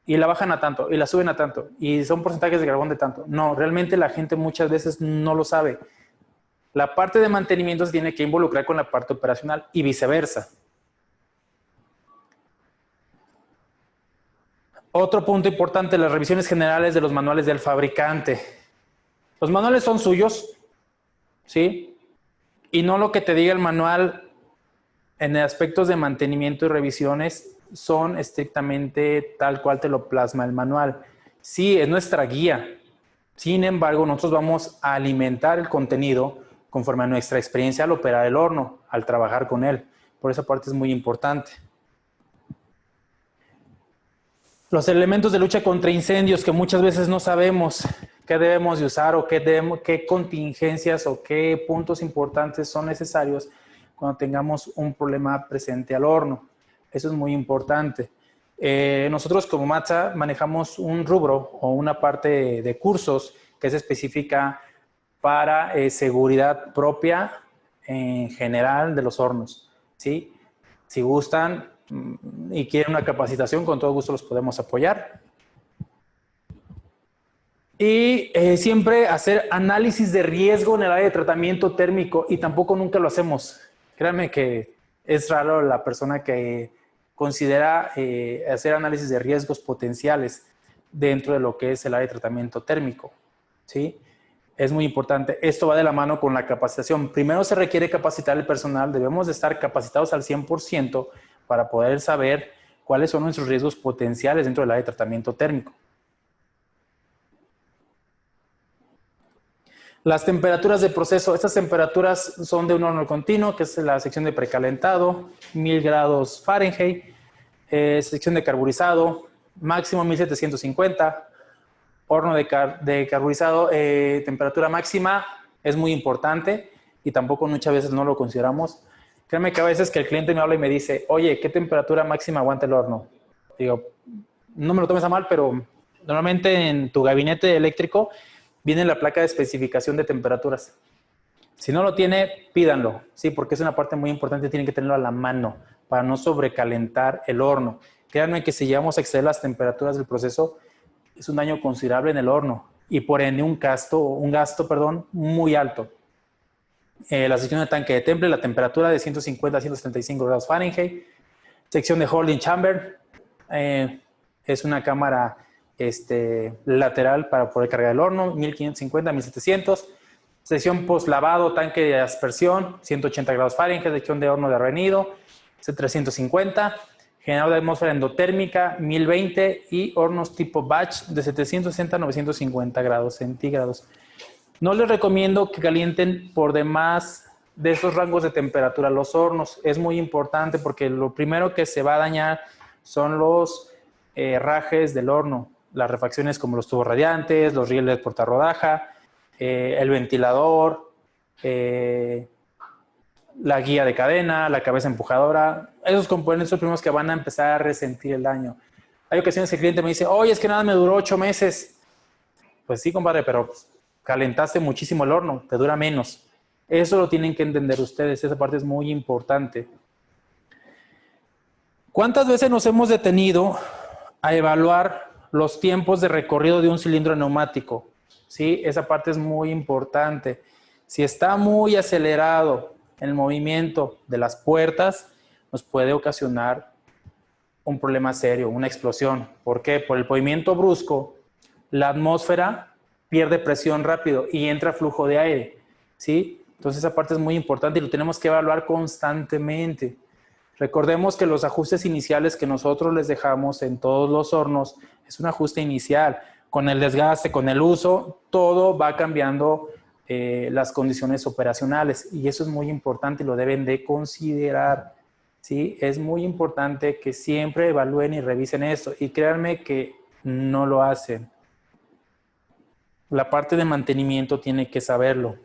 Y la bajan a tanto, y la suben a tanto, y son porcentajes de carbón de tanto. No, realmente la gente muchas veces no lo sabe. La parte de mantenimiento se tiene que involucrar con la parte operacional y viceversa. Otro punto importante, las revisiones generales de los manuales del fabricante. Los manuales son suyos, ¿sí? Y no lo que te diga el manual en aspectos de mantenimiento y revisiones son estrictamente tal cual te lo plasma el manual. Sí, es nuestra guía. Sin embargo, nosotros vamos a alimentar el contenido conforme a nuestra experiencia al operar el horno, al trabajar con él. Por esa parte es muy importante. Los elementos de lucha contra incendios que muchas veces no sabemos qué debemos de usar o qué contingencias o qué puntos importantes son necesarios cuando tengamos un problema presente al horno. Eso es muy importante. Nosotros como Matza manejamos un rubro o una parte de cursos que es específica para seguridad propia en general de los hornos, ¿sí? Si gustan y quieren una capacitación, con todo gusto los podemos apoyar. Y siempre hacer análisis de riesgo en el área de tratamiento térmico, y tampoco nunca lo hacemos. Créanme que es raro la persona que considera hacer análisis de riesgos potenciales dentro de lo que es el área de tratamiento térmico, ¿sí? Es muy importante. Esto va de la mano con la capacitación. Primero se requiere capacitar el personal. Debemos de estar capacitados al 100% para poder saber cuáles son nuestros riesgos potenciales dentro del área de tratamiento térmico. Las temperaturas de proceso. Estas temperaturas son de un horno continuo, que es la sección de precalentado, 1000 grados Fahrenheit, sección de carburizado, máximo 1750, horno de carburizado, temperatura máxima es muy importante y tampoco muchas veces no lo consideramos. Créeme que a veces que el cliente me habla y me dice, oye, ¿qué temperatura máxima aguanta el horno? Digo, no me lo tomes a mal, pero normalmente en tu gabinete eléctrico viene la placa de especificación de temperaturas. Si no lo tiene, pídanlo, ¿sí? Porque es una parte muy importante, tienen que tenerlo a la mano para no sobrecalentar el horno. Créanme que si llegamos a exceder las temperaturas del proceso, es un daño considerable en el horno y por ende un gasto muy alto. La sección de tanque de temple, la temperatura de 150 a 175 grados Fahrenheit. Sección de holding chamber, es una cámara lateral para poder cargar el horno, 1550 a 1700. Sección post lavado, tanque de aspersión, 180 grados Fahrenheit. Sección de horno de reunido, 350. generador de atmósfera endotérmica 1020 y hornos tipo batch de 760 a 950 grados centígrados. No les recomiendo que calienten por demás de esos rangos de temperatura los hornos. Es muy importante porque lo primero que se va a dañar son los herrajes del horno, las refacciones como los tubos radiantes, los rieles de portarrodaja, el ventilador, la guía de cadena, la cabeza empujadora. Esos componentes son los primeros que van a empezar a resentir el daño. Hay ocasiones que el cliente me dice, oye, es que nada me duró 8 meses. Pues sí, compadre, pero calentaste muchísimo el horno, te dura menos. Eso lo tienen que entender ustedes, esa parte es muy importante. ¿Cuántas veces nos hemos detenido a evaluar los tiempos de recorrido de un cilindro neumático? Sí, esa parte es muy importante. Si está muy acelerado el movimiento de las puertas, nos puede ocasionar un problema serio, una explosión. ¿Por qué? Por el movimiento brusco, la atmósfera pierde presión rápido y entra flujo de aire, ¿sí? Entonces esa parte es muy importante y lo tenemos que evaluar constantemente. Recordemos que los ajustes iniciales que nosotros les dejamos en todos los hornos es un ajuste inicial. Con el desgaste, con el uso, todo va cambiando las condiciones operacionales y eso es muy importante y lo deben de considerar, ¿sí? Es muy importante que siempre evalúen y revisen esto y créanme que no lo hacen. La parte de mantenimiento tiene que saberlo.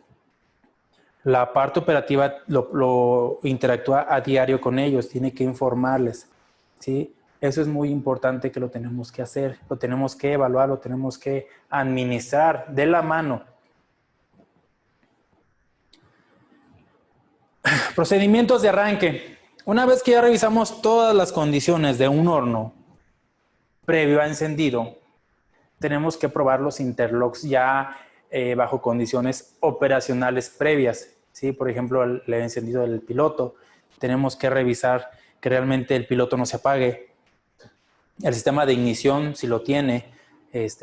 La parte operativa lo interactúa a diario con ellos, tiene que informarles, ¿sí? Eso es muy importante que lo tenemos que hacer, lo tenemos que evaluar, lo tenemos que administrar de la mano. Procedimientos de arranque. Una vez que ya revisamos todas las condiciones de un horno previo a encendido, tenemos que probar los interlocks ya bajo condiciones operacionales previas, ¿sí? Por ejemplo, el encendido del piloto. Tenemos que revisar que realmente el piloto no se apague. El sistema de ignición, si lo tiene,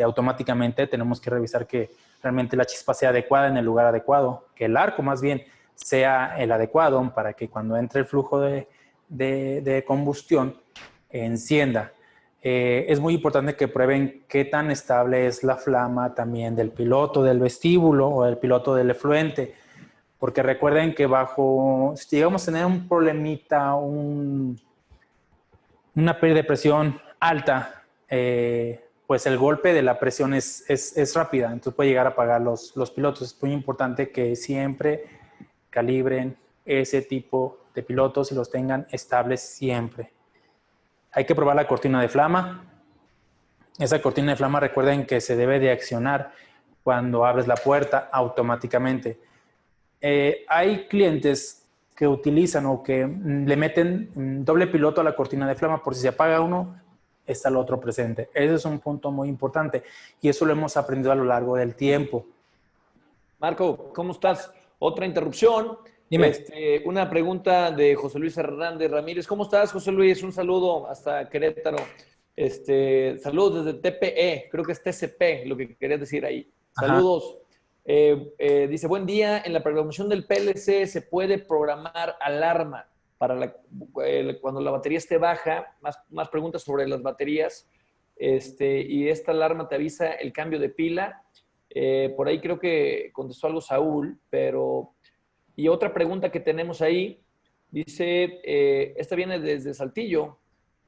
automáticamente tenemos que revisar que realmente la chispa sea adecuada en el lugar adecuado, que el arco más bien sea el adecuado para que cuando entre el flujo de combustión encienda. Es muy importante que prueben qué tan estable es la flama también del piloto del vestíbulo o del piloto del efluente, porque recuerden que si llegamos a tener un problemita, una pérdida de presión alta, pues el golpe de la presión es rápida, entonces puede llegar a apagar los pilotos. Es muy importante que siempre calibren ese tipo de pilotos y los tengan estables siempre. Hay que probar la cortina de flama. Esa cortina de flama, recuerden que se debe de accionar cuando abres la puerta automáticamente. Hay clientes que utilizan o que le meten doble piloto a la cortina de flama por si se apaga uno, está el otro presente. Ese es un punto muy importante y eso lo hemos aprendido a lo largo del tiempo. Marco, ¿cómo estás? Otra interrupción. Dime. Una pregunta de José Luis Hernández Ramírez. ¿Cómo estás, José Luis? Un saludo hasta Querétaro. Saludos desde TPE, creo que es TCP, lo que querías decir ahí. Saludos. Dice, buen día, en la programación del PLC se puede programar alarma para cuando la batería esté baja. Más preguntas sobre las baterías. Y esta alarma te avisa el cambio de pila. Por ahí creo que contestó algo Saúl, pero... Y otra pregunta que tenemos ahí, dice, esta viene desde Saltillo,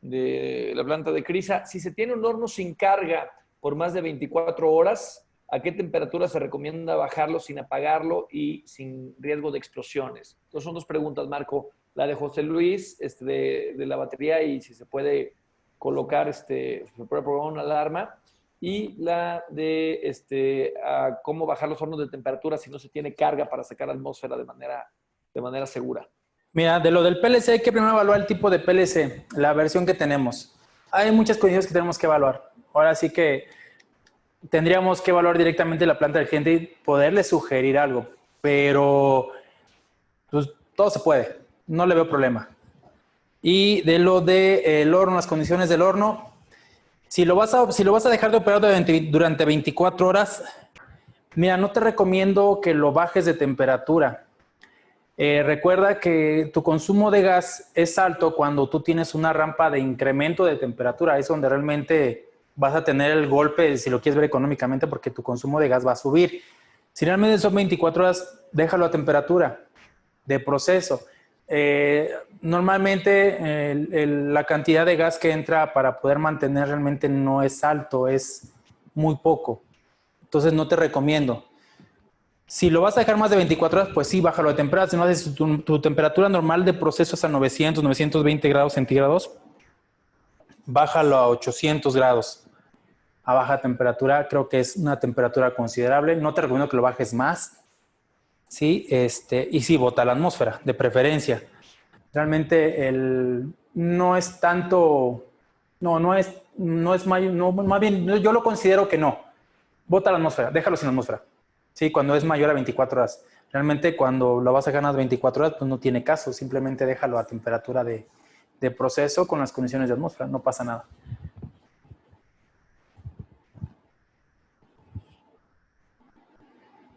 de la planta de Crisa. Si se tiene un horno sin carga por más de 24 horas, ¿a qué temperatura se recomienda bajarlo sin apagarlo y sin riesgo de explosiones? Entonces son dos preguntas, Marco. La de José Luis, de la batería y si se puede colocar, se puede programar una alarma. Y la de cómo bajar los hornos de temperatura si no se tiene carga para sacar atmósfera de manera segura. Mira, de lo del PLC hay que primero evaluar el tipo de PLC, la versión que tenemos. Hay muchas condiciones que tenemos que evaluar. Ahora sí que tendríamos que evaluar directamente la planta del cliente y poderle sugerir algo. Pero pues, todo se puede, no le veo problema. Y de lo del horno, las condiciones del horno, si lo vas a dejar de operar durante 24 horas, mira, no te recomiendo que lo bajes de temperatura. Recuerda que tu consumo de gas es alto cuando tú tienes una rampa de incremento de temperatura. Es donde realmente vas a tener el golpe, si lo quieres ver económicamente, porque tu consumo de gas va a subir. Si realmente son 24 horas, déjalo a temperatura de proceso. Normalmente la cantidad de gas que entra para poder mantener realmente no es alto, es muy poco. Entonces no te recomiendo. Si lo vas a dejar más de 24 horas, pues sí, bájalo de temperatura. Si no haces tu temperatura normal de proceso es a 900, 920 grados centígrados, bájalo a 800 grados. A baja temperatura, creo que es una temperatura considerable. No te recomiendo que lo bajes más. Sí, y sí, bota la atmósfera, de preferencia. Realmente no es tanto, no es mayor, no, más bien, yo lo considero que no. Bota la atmósfera, déjalo sin atmósfera. Sí, cuando es mayor a 24 horas. Realmente cuando lo vas a dejar a las 24 horas, pues no tiene caso. Simplemente déjalo a temperatura de proceso con las condiciones de atmósfera. No pasa nada.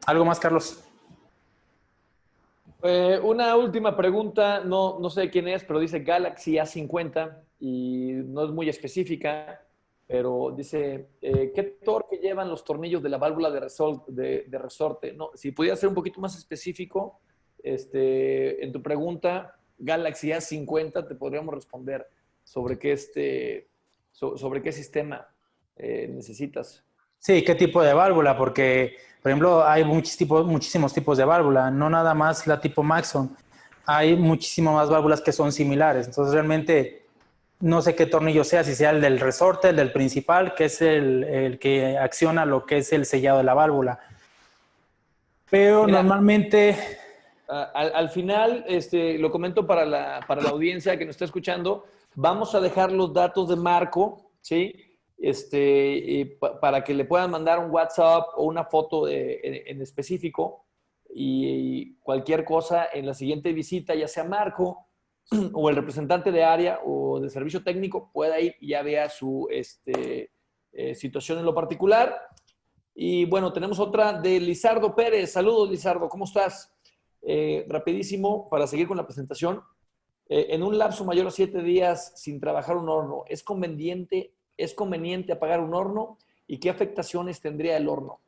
¿Algo más, Carlos? Una última pregunta, no sé quién es, pero dice Galaxy A50 y no es muy específica, pero dice, ¿qué torque llevan los tornillos de la válvula de resorte? No, si pudieras ser un poquito más específico, en tu pregunta, Galaxy A50, te podríamos responder sobre sobre qué sistema necesitas. Sí, ¿qué tipo de válvula? Porque, por ejemplo, hay muchísimos tipos de válvula, no nada más la tipo Maxon. Hay muchísimas más válvulas que son similares. Entonces, realmente, no sé qué tornillo sea, si sea el del resorte, el del principal, que es el que acciona lo que es el sellado de la válvula. Pero Mira, normalmente... al final, lo comento para la audiencia que nos está escuchando, vamos a dejar los datos de Marco, ¿sí? Para que le puedan mandar un WhatsApp o una foto en específico y cualquier cosa en la siguiente visita, ya sea Marco o el representante de área o de servicio técnico, pueda ir y ya vea su situación en lo particular. Y bueno, tenemos otra de Lizardo Pérez. Saludos, Lizardo, ¿cómo estás? Rapidísimo, para seguir con la presentación. En un lapso mayor a 7 días sin trabajar un horno, ¿es conveniente apagar un horno? ¿Y qué afectaciones tendría el horno?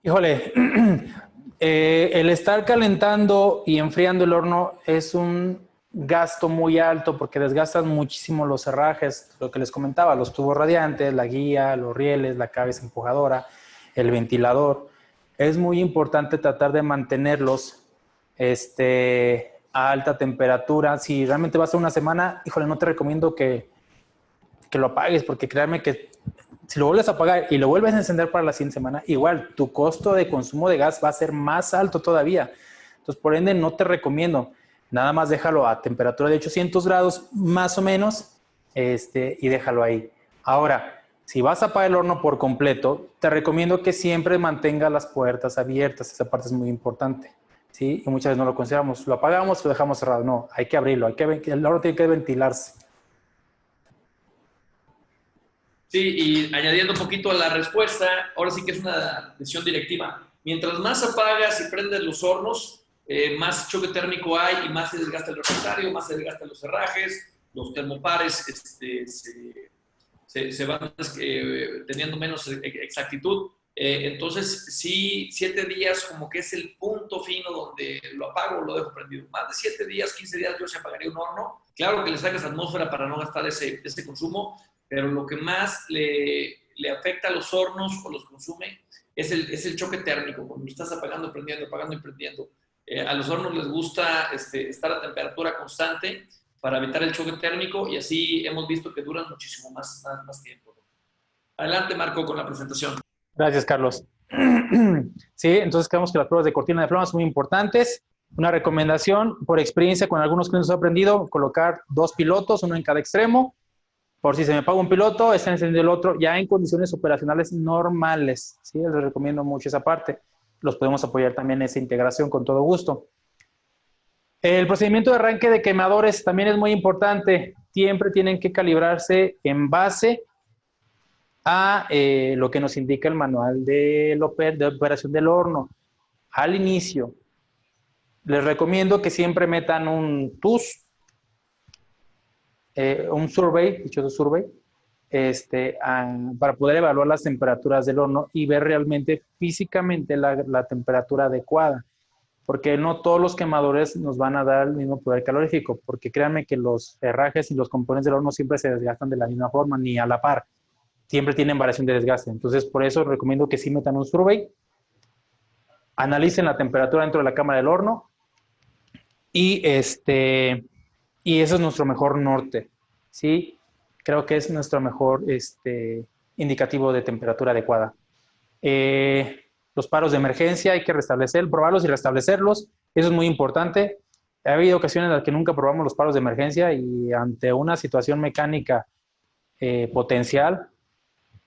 Híjole, el estar calentando y enfriando el horno es un gasto muy alto porque desgastas muchísimo los herrajes, lo que les comentaba, los tubos radiantes, la guía, los rieles, la cabeza empujadora, el ventilador. Es muy importante tratar de mantenerlos a alta temperatura. Si realmente va a ser una semana, híjole, no te recomiendo que lo apagues, porque créanme que si lo vuelves a apagar y lo vuelves a encender para la siguiente semana, igual tu costo de consumo de gas va a ser más alto todavía. Entonces, por ende, no te recomiendo. Nada más déjalo a temperatura de 800 grados más o menos y déjalo ahí. Ahora, si vas a apagar el horno por completo, te recomiendo que siempre mantenga las puertas abiertas. Esa parte es muy importante. ¿Sí? Y muchas veces no lo consideramos. Lo apagamos, lo dejamos cerrado. No, hay que abrirlo. El horno tiene que ventilarse. Sí, y añadiendo un poquito a la respuesta, ahora sí que es una decisión directiva. Mientras más apagas y prendes los hornos, más choque térmico hay y más se desgasta el refractario, más se desgastan los herrajes, los termopares se van teniendo menos exactitud. Entonces, sí, 7 días como que es el punto fino donde lo apago o lo dejo prendido. Más de 7 días, 15 días yo se apagaría un horno. Claro que le sacas atmósfera para no gastar ese consumo, pero lo que más le afecta a los hornos o los consume es el choque térmico, cuando estás apagando y prendiendo. A los hornos les gusta estar a temperatura constante para evitar el choque térmico y así hemos visto que duran muchísimo más tiempo. Adelante, Marco, con la presentación. Gracias, Carlos. Sí, entonces creemos que las pruebas de cortina de flama son muy importantes. Una recomendación, por experiencia con algunos clientes he aprendido, colocar 2 pilotos, uno en cada extremo. Por si se me apaga un piloto, está encendido el otro, ya en condiciones operacionales normales. ¿Sí? Les recomiendo mucho esa parte. Los podemos apoyar también en esa integración con todo gusto. El procedimiento de arranque de quemadores también es muy importante. Siempre tienen que calibrarse en base a lo que nos indica el manual de operación del horno. Al inicio, Les recomiendo que siempre metan un TUS, un survey, dichoso survey, para poder evaluar las temperaturas del horno y ver realmente físicamente la temperatura adecuada, porque no todos los quemadores nos van a dar el mismo poder calorífico, porque créanme que los herrajes y los componentes del horno siempre se desgastan de la misma forma, ni a la par, siempre tienen variación de desgaste. Entonces, por eso recomiendo que sí metan un survey, analicen la temperatura dentro de la cámara del horno y y ese es nuestro mejor norte, ¿sí? Creo que es nuestro mejor indicativo de temperatura adecuada. Los paros de emergencia hay que restablecer, probarlos y restablecerlos. Eso es muy importante. Ha habido ocasiones en las que nunca probamos los paros de emergencia y ante una situación mecánica potencial,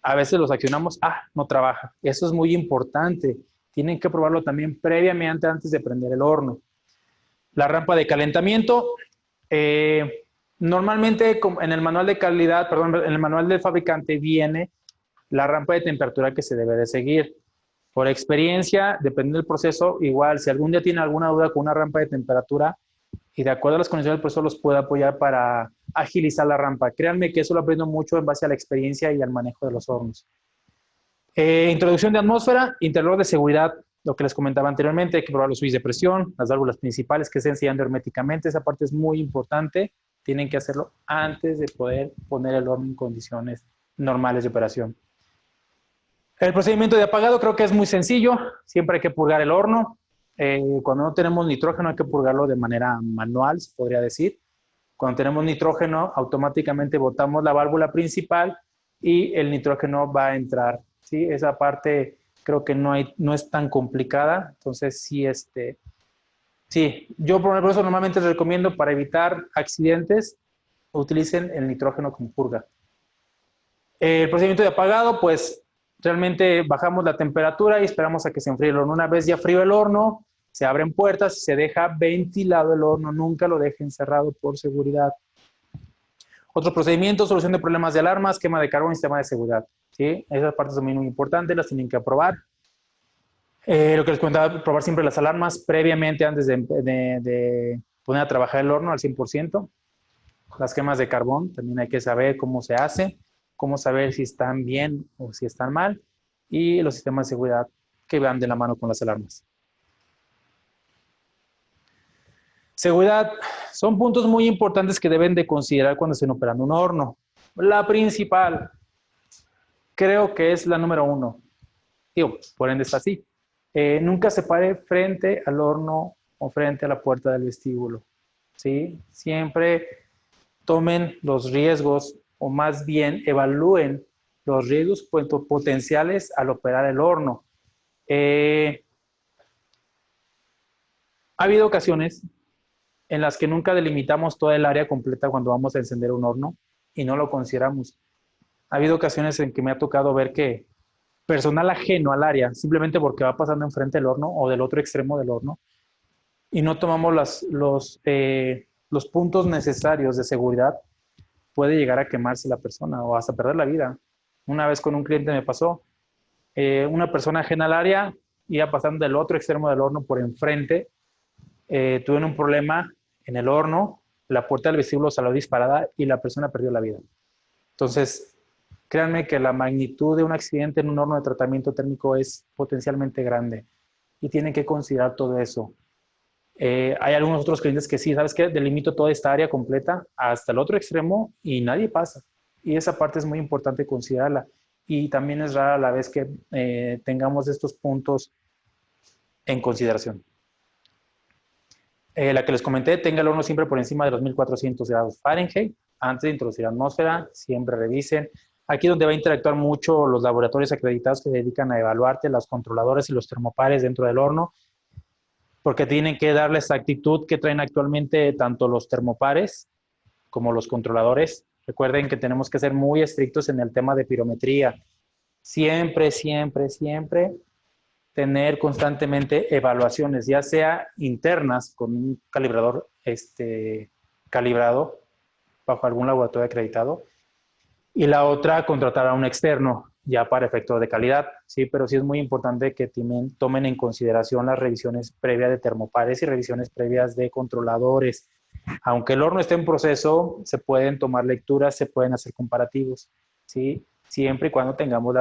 a veces los accionamos, no trabaja. Eso es muy importante. Tienen que probarlo también previamente antes de prender el horno. La rampa de calentamiento, normalmente en el manual de calidad, perdón, en el manual del fabricante viene la rampa de temperatura que se debe de seguir. Por experiencia, depende del proceso, igual si algún día tiene alguna duda con una rampa de temperatura y de acuerdo a las condiciones del proceso los puede apoyar para agilizar la rampa. Créanme que eso lo aprendo mucho en base a la experiencia y al manejo de los hornos. Introducción de atmósfera, interruptor de seguridad, lo que les comentaba anteriormente, hay que probar los switches de presión, las válvulas principales que estén sellando herméticamente, esa parte es muy importante, tienen que hacerlo antes de poder poner el horno en condiciones normales de operación. El procedimiento de apagado creo que es muy sencillo, siempre hay que purgar el horno, cuando no tenemos nitrógeno hay que purgarlo de manera manual, se podría decir. Cuando tenemos nitrógeno, automáticamente botamos la válvula principal y el nitrógeno va a entrar, ¿sí? Esa parte creo que no es tan complicada, entonces sí, sí, yo por eso normalmente les recomiendo para evitar accidentes, utilicen el nitrógeno como purga. El procedimiento de apagado, pues realmente bajamos la temperatura y esperamos a que se enfríe el horno. Una vez ya frío el horno, se abren puertas y se deja ventilado el horno, nunca lo dejen cerrado por seguridad. Otro procedimiento, solución de problemas de alarmas, quema de carbón y sistema de seguridad. ¿Sí? Esas partes son muy importantes, las tienen que aprobar. Lo que les comentaba, probar siempre las alarmas previamente antes de poner a trabajar el horno al 100%. Las quemas de carbón, también hay que saber cómo se hace, cómo saber si están bien o si están mal. Y los sistemas de seguridad que van de la mano con las alarmas. Seguridad, son puntos muy importantes que deben de considerar cuando estén operando un horno. La principal, creo que es la número 1. Digo, por ende está así. Nunca se pare frente al horno o frente a la puerta del vestíbulo. ¿Sí? Siempre tomen los riesgos o más bien evalúen los riesgos potenciales al operar el horno. Ha habido ocasiones en las que nunca delimitamos toda el área completa cuando vamos a encender un horno y no lo consideramos. Ha habido ocasiones en que me ha tocado ver que personal ajeno al área, simplemente porque va pasando enfrente del horno o del otro extremo del horno, y no tomamos los puntos necesarios de seguridad, puede llegar a quemarse la persona o hasta perder la vida. Una vez con un cliente me pasó, una persona ajena al área iba pasando del otro extremo del horno por enfrente, tuvieron un problema en el horno, la puerta del vestíbulo salió disparada y la persona perdió la vida. Entonces, créanme que la magnitud de un accidente en un horno de tratamiento térmico es potencialmente grande y tienen que considerar todo eso. Hay algunos otros clientes que sí, ¿sabes qué? Delimito toda esta área completa hasta el otro extremo y nadie pasa. Y esa parte es muy importante considerarla. Y también es rara la vez que tengamos estos puntos en consideración. La que les comenté, tenga el horno siempre por encima de los 1400 grados Fahrenheit. Antes de introducir la atmósfera, siempre revisen. Aquí donde va a interactuar mucho los laboratorios acreditados que se dedican a evaluarte, los controladores y los termopares dentro del horno, porque tienen que darle esa actitud que traen actualmente tanto los termopares como los controladores. Recuerden que tenemos que ser muy estrictos en el tema de pirometría. Siempre, siempre, siempre tener constantemente evaluaciones, ya sea internas con un calibrador calibrado bajo algún laboratorio acreditado, y la otra, contratar a un externo. ya para efecto de calidad, ¿sí? Pero sí es muy importante que tomen en consideración las revisiones previas de termopares y revisiones previas de controladores. Aunque el horno esté en proceso, se pueden tomar lecturas, se pueden hacer comparativos, ¿sí? Siempre y cuando tengamos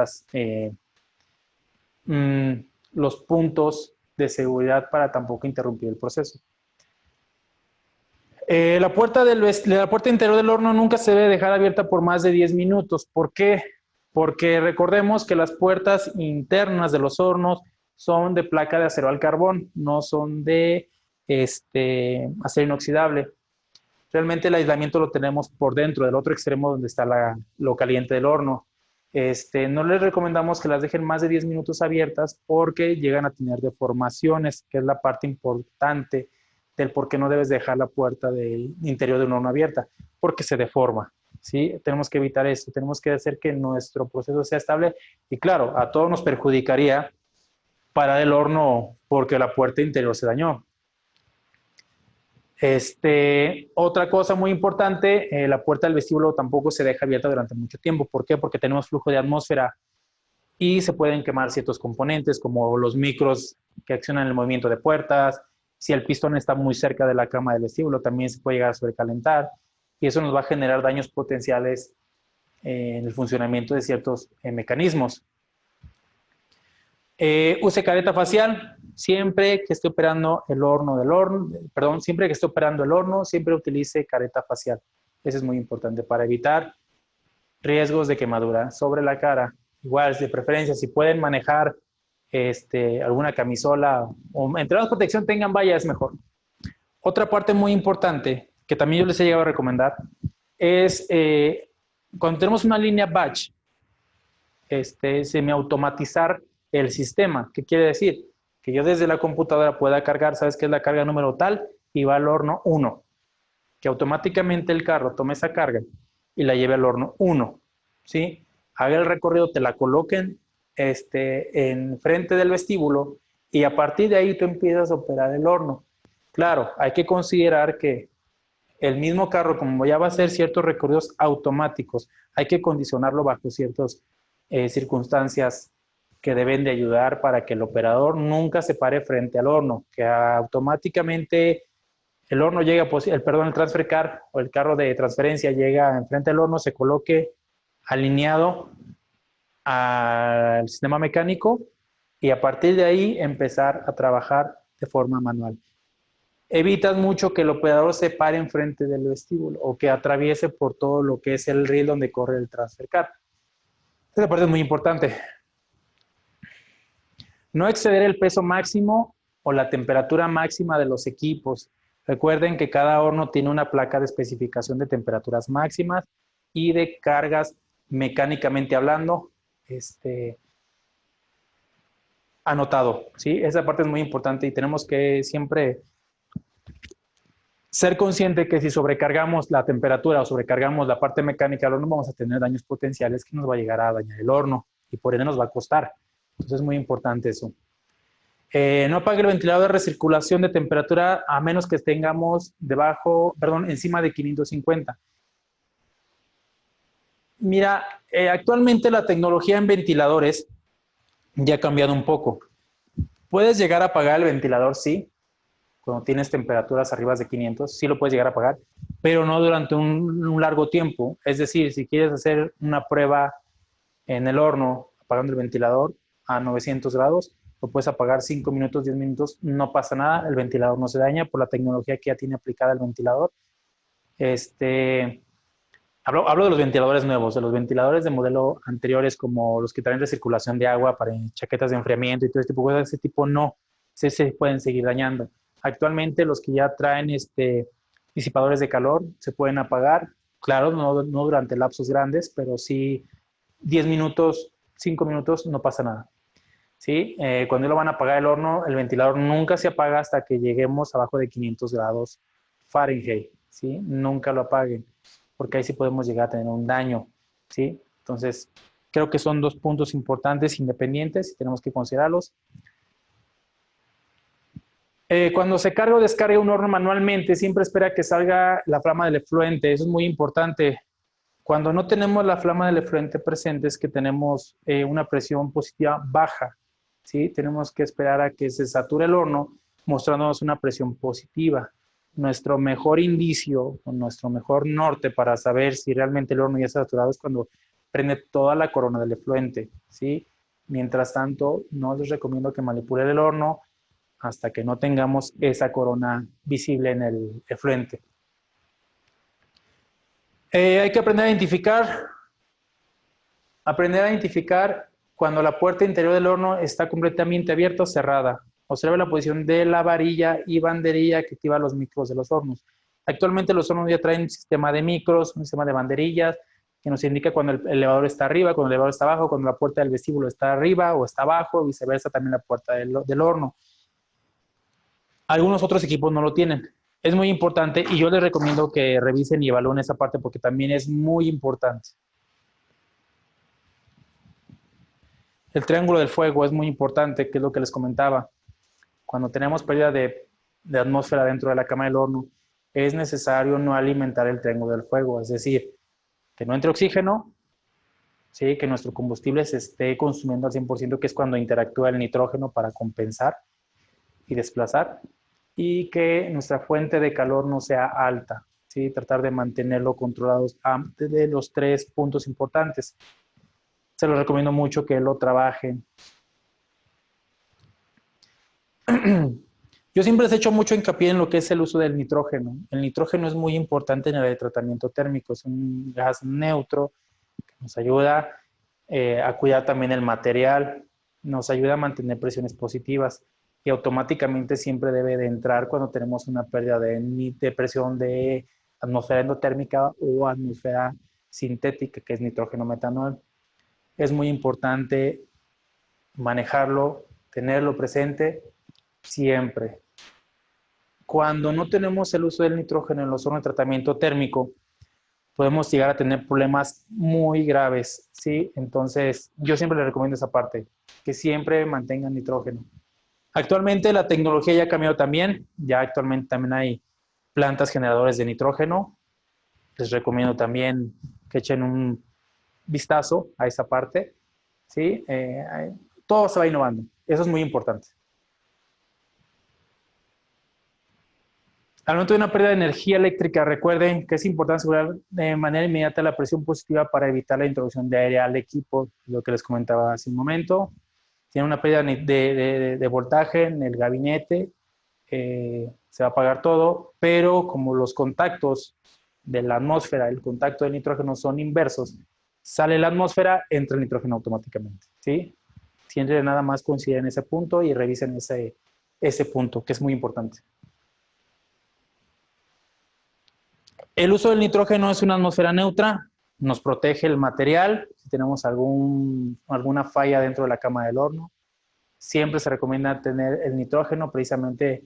los puntos de seguridad para tampoco interrumpir el proceso. La puerta interior del horno nunca se debe dejar abierta por más de 10 minutos. ¿Por qué? Porque recordemos que las puertas internas de los hornos son de placa de acero al carbón, no son de acero inoxidable. Realmente el aislamiento lo tenemos por dentro, del otro extremo donde está lo caliente del horno. No les recomendamos que las dejen más de 10 minutos abiertas porque llegan a tener deformaciones, que es la parte importante del por qué no debes dejar la puerta del interior de un horno abierta, porque se deforma, ¿sí? Tenemos que evitar eso, tenemos que hacer que nuestro proceso sea estable y claro, a todos nos perjudicaría parar el horno porque la puerta interior se dañó. Otra cosa muy importante, la puerta del vestíbulo tampoco se deja abierta durante mucho tiempo. ¿Por qué? Porque tenemos flujo de atmósfera y se pueden quemar ciertos componentes como los micros que accionan el movimiento de puertas. Si el pistón está muy cerca de la cama del vestíbulo, también se puede llegar a sobrecalentar y eso nos va a generar daños potenciales en el funcionamiento de ciertos mecanismos. Use careta facial siempre que esté operando el horno siempre que esté operando el horno, siempre utilice careta facial. Eso es muy importante para evitar riesgos de quemadura sobre la cara. Igual, de preferencia, si pueden manejar alguna camisola o entre más protección tengan, vaya, es mejor. Otra parte muy importante que también yo les he llegado a recomendar es cuando tenemos una línea batch, semiautomatizar el sistema. ¿Qué quiere decir? Que yo desde la computadora pueda cargar, ¿sabes qué es la carga número tal? Y va al horno 1. Que automáticamente el carro tome esa carga y la lleve al horno 1. ¿Sí? Haga el recorrido, te la coloquen en frente del vestíbulo y a partir de ahí tú empiezas a operar el horno. Claro, hay que considerar que el mismo carro, como ya va a hacer ciertos recorridos automáticos, hay que condicionarlo bajo ciertas circunstancias que deben de ayudar para que el operador nunca se pare frente al horno, que automáticamente el horno llega, el transfer car o el carro de transferencia llega enfrente del horno, se coloque alineado al sistema mecánico y a partir de ahí empezar a trabajar de forma manual. Evitas mucho que el operador se pare enfrente del vestíbulo o que atraviese por todo lo que es el riel donde corre el transfer car. Esta parte es muy importante. No exceder el peso máximo o la temperatura máxima de los equipos. Recuerden que cada horno tiene una placa de especificación de temperaturas máximas y de cargas mecánicamente hablando, anotado, ¿sí? Esa parte es muy importante y tenemos que siempre ser consciente que si sobrecargamos la temperatura o sobrecargamos la parte mecánica del horno, vamos a tener daños potenciales que nos va a llegar a dañar el horno y por ende nos va a costar. Entonces es muy importante eso. No apague el ventilador de recirculación de temperatura a menos que tengamos encima de 550. Mira, actualmente la tecnología en ventiladores ya ha cambiado un poco. Puedes llegar a apagar el ventilador, sí, cuando tienes temperaturas arriba de 500, sí lo puedes llegar a apagar, pero no durante un largo tiempo. Es decir, si quieres hacer una prueba en el horno apagando el ventilador a 900 grados, lo puedes apagar 5 minutos, 10 minutos, no pasa nada, el ventilador no se daña por la tecnología que ya tiene aplicada el ventilador. Hablo de los ventiladores nuevos, de los ventiladores de modelo anteriores como los que traen recirculación de agua para chaquetas de enfriamiento y todo este tipo de cosas, ese tipo no, se pueden seguir dañando. Actualmente los que ya traen disipadores de calor se pueden apagar, claro, no durante lapsos grandes, pero sí 10 minutos, 5 minutos, no pasa nada. ¿Sí? Cuando lo van a apagar el horno, el ventilador nunca se apaga hasta que lleguemos abajo de 500 grados Fahrenheit, ¿sí? Nunca lo apaguen, porque ahí sí podemos llegar a tener un daño, ¿sí? Entonces, creo que son dos puntos importantes independientes y tenemos que considerarlos. Cuando se carga o descarga un horno manualmente, siempre espera que salga la flama del efluente, eso es muy importante. Cuando no tenemos la flama del efluente presente es que tenemos una presión positiva baja, ¿sí? Tenemos que esperar a que se sature el horno mostrándonos una presión positiva. Nuestro mejor indicio o nuestro mejor norte para saber si realmente el horno ya está saturado es cuando prende toda la corona del efluente, ¿sí? Mientras tanto, no les recomiendo que manipulen el horno hasta que no tengamos esa corona visible en el efluente. Hay que aprender a identificar cuando la puerta interior del horno está completamente abierta o cerrada. Observe la posición de la varilla y banderilla que activa los micros de los hornos. Actualmente los hornos ya traen un sistema de micros, un sistema de banderillas, que nos indica cuando el elevador está arriba, cuando el elevador está abajo, cuando la puerta del vestíbulo está arriba o está abajo, viceversa también la puerta del horno. Algunos otros equipos no lo tienen. Es muy importante y yo les recomiendo que revisen y evalúen esa parte porque también es muy importante. El triángulo del fuego es muy importante, que es lo que les comentaba. Cuando tenemos pérdida de atmósfera dentro de la cama del horno, es necesario no alimentar el triángulo del fuego, es decir, que no entre oxígeno, ¿sí? Que nuestro combustible se esté consumiendo al 100%, que es cuando interactúa el nitrógeno para compensar y desplazar, y que nuestra fuente de calor no sea alta, ¿sí? Tratar de mantenerlo controlado de los 3 puntos importantes. Se los recomiendo mucho que lo trabajen. Yo siempre les he hecho mucho hincapié en lo que es el uso del nitrógeno. El nitrógeno es muy importante en el tratamiento térmico. Es un gas neutro que nos ayuda a cuidar también el material, nos ayuda a mantener presiones positivas y automáticamente siempre debe de entrar cuando tenemos una pérdida de presión de atmósfera endotérmica o atmósfera sintética, que es nitrógeno metanol. Es muy importante manejarlo, tenerlo presente siempre. Cuando no tenemos el uso del nitrógeno en los hornos de tratamiento térmico, podemos llegar a tener problemas muy graves, ¿sí? Entonces, yo siempre les recomiendo esa parte, que siempre mantengan nitrógeno. Actualmente la tecnología ya ha cambiado también, ya actualmente también hay plantas generadoras de nitrógeno. Les recomiendo también que echen un vistazo a esa parte, ¿sí? Todo se va innovando, eso es muy importante. Al momento de una pérdida de energía eléctrica, recuerden que es importante asegurar de manera inmediata la presión positiva para evitar la introducción de aire al equipo, lo que les comentaba hace un momento. Tiene una pérdida de voltaje en el gabinete, se va a apagar todo, pero como los contactos de la atmósfera, el contacto del nitrógeno son inversos, sale la atmósfera, entra el nitrógeno automáticamente, ¿sí? Siempre nada más consideren ese punto y revisen ese punto, que es muy importante. El uso del nitrógeno es una atmósfera neutra, nos protege el material, si tenemos alguna falla dentro de la cama del horno. Siempre se recomienda tener el nitrógeno precisamente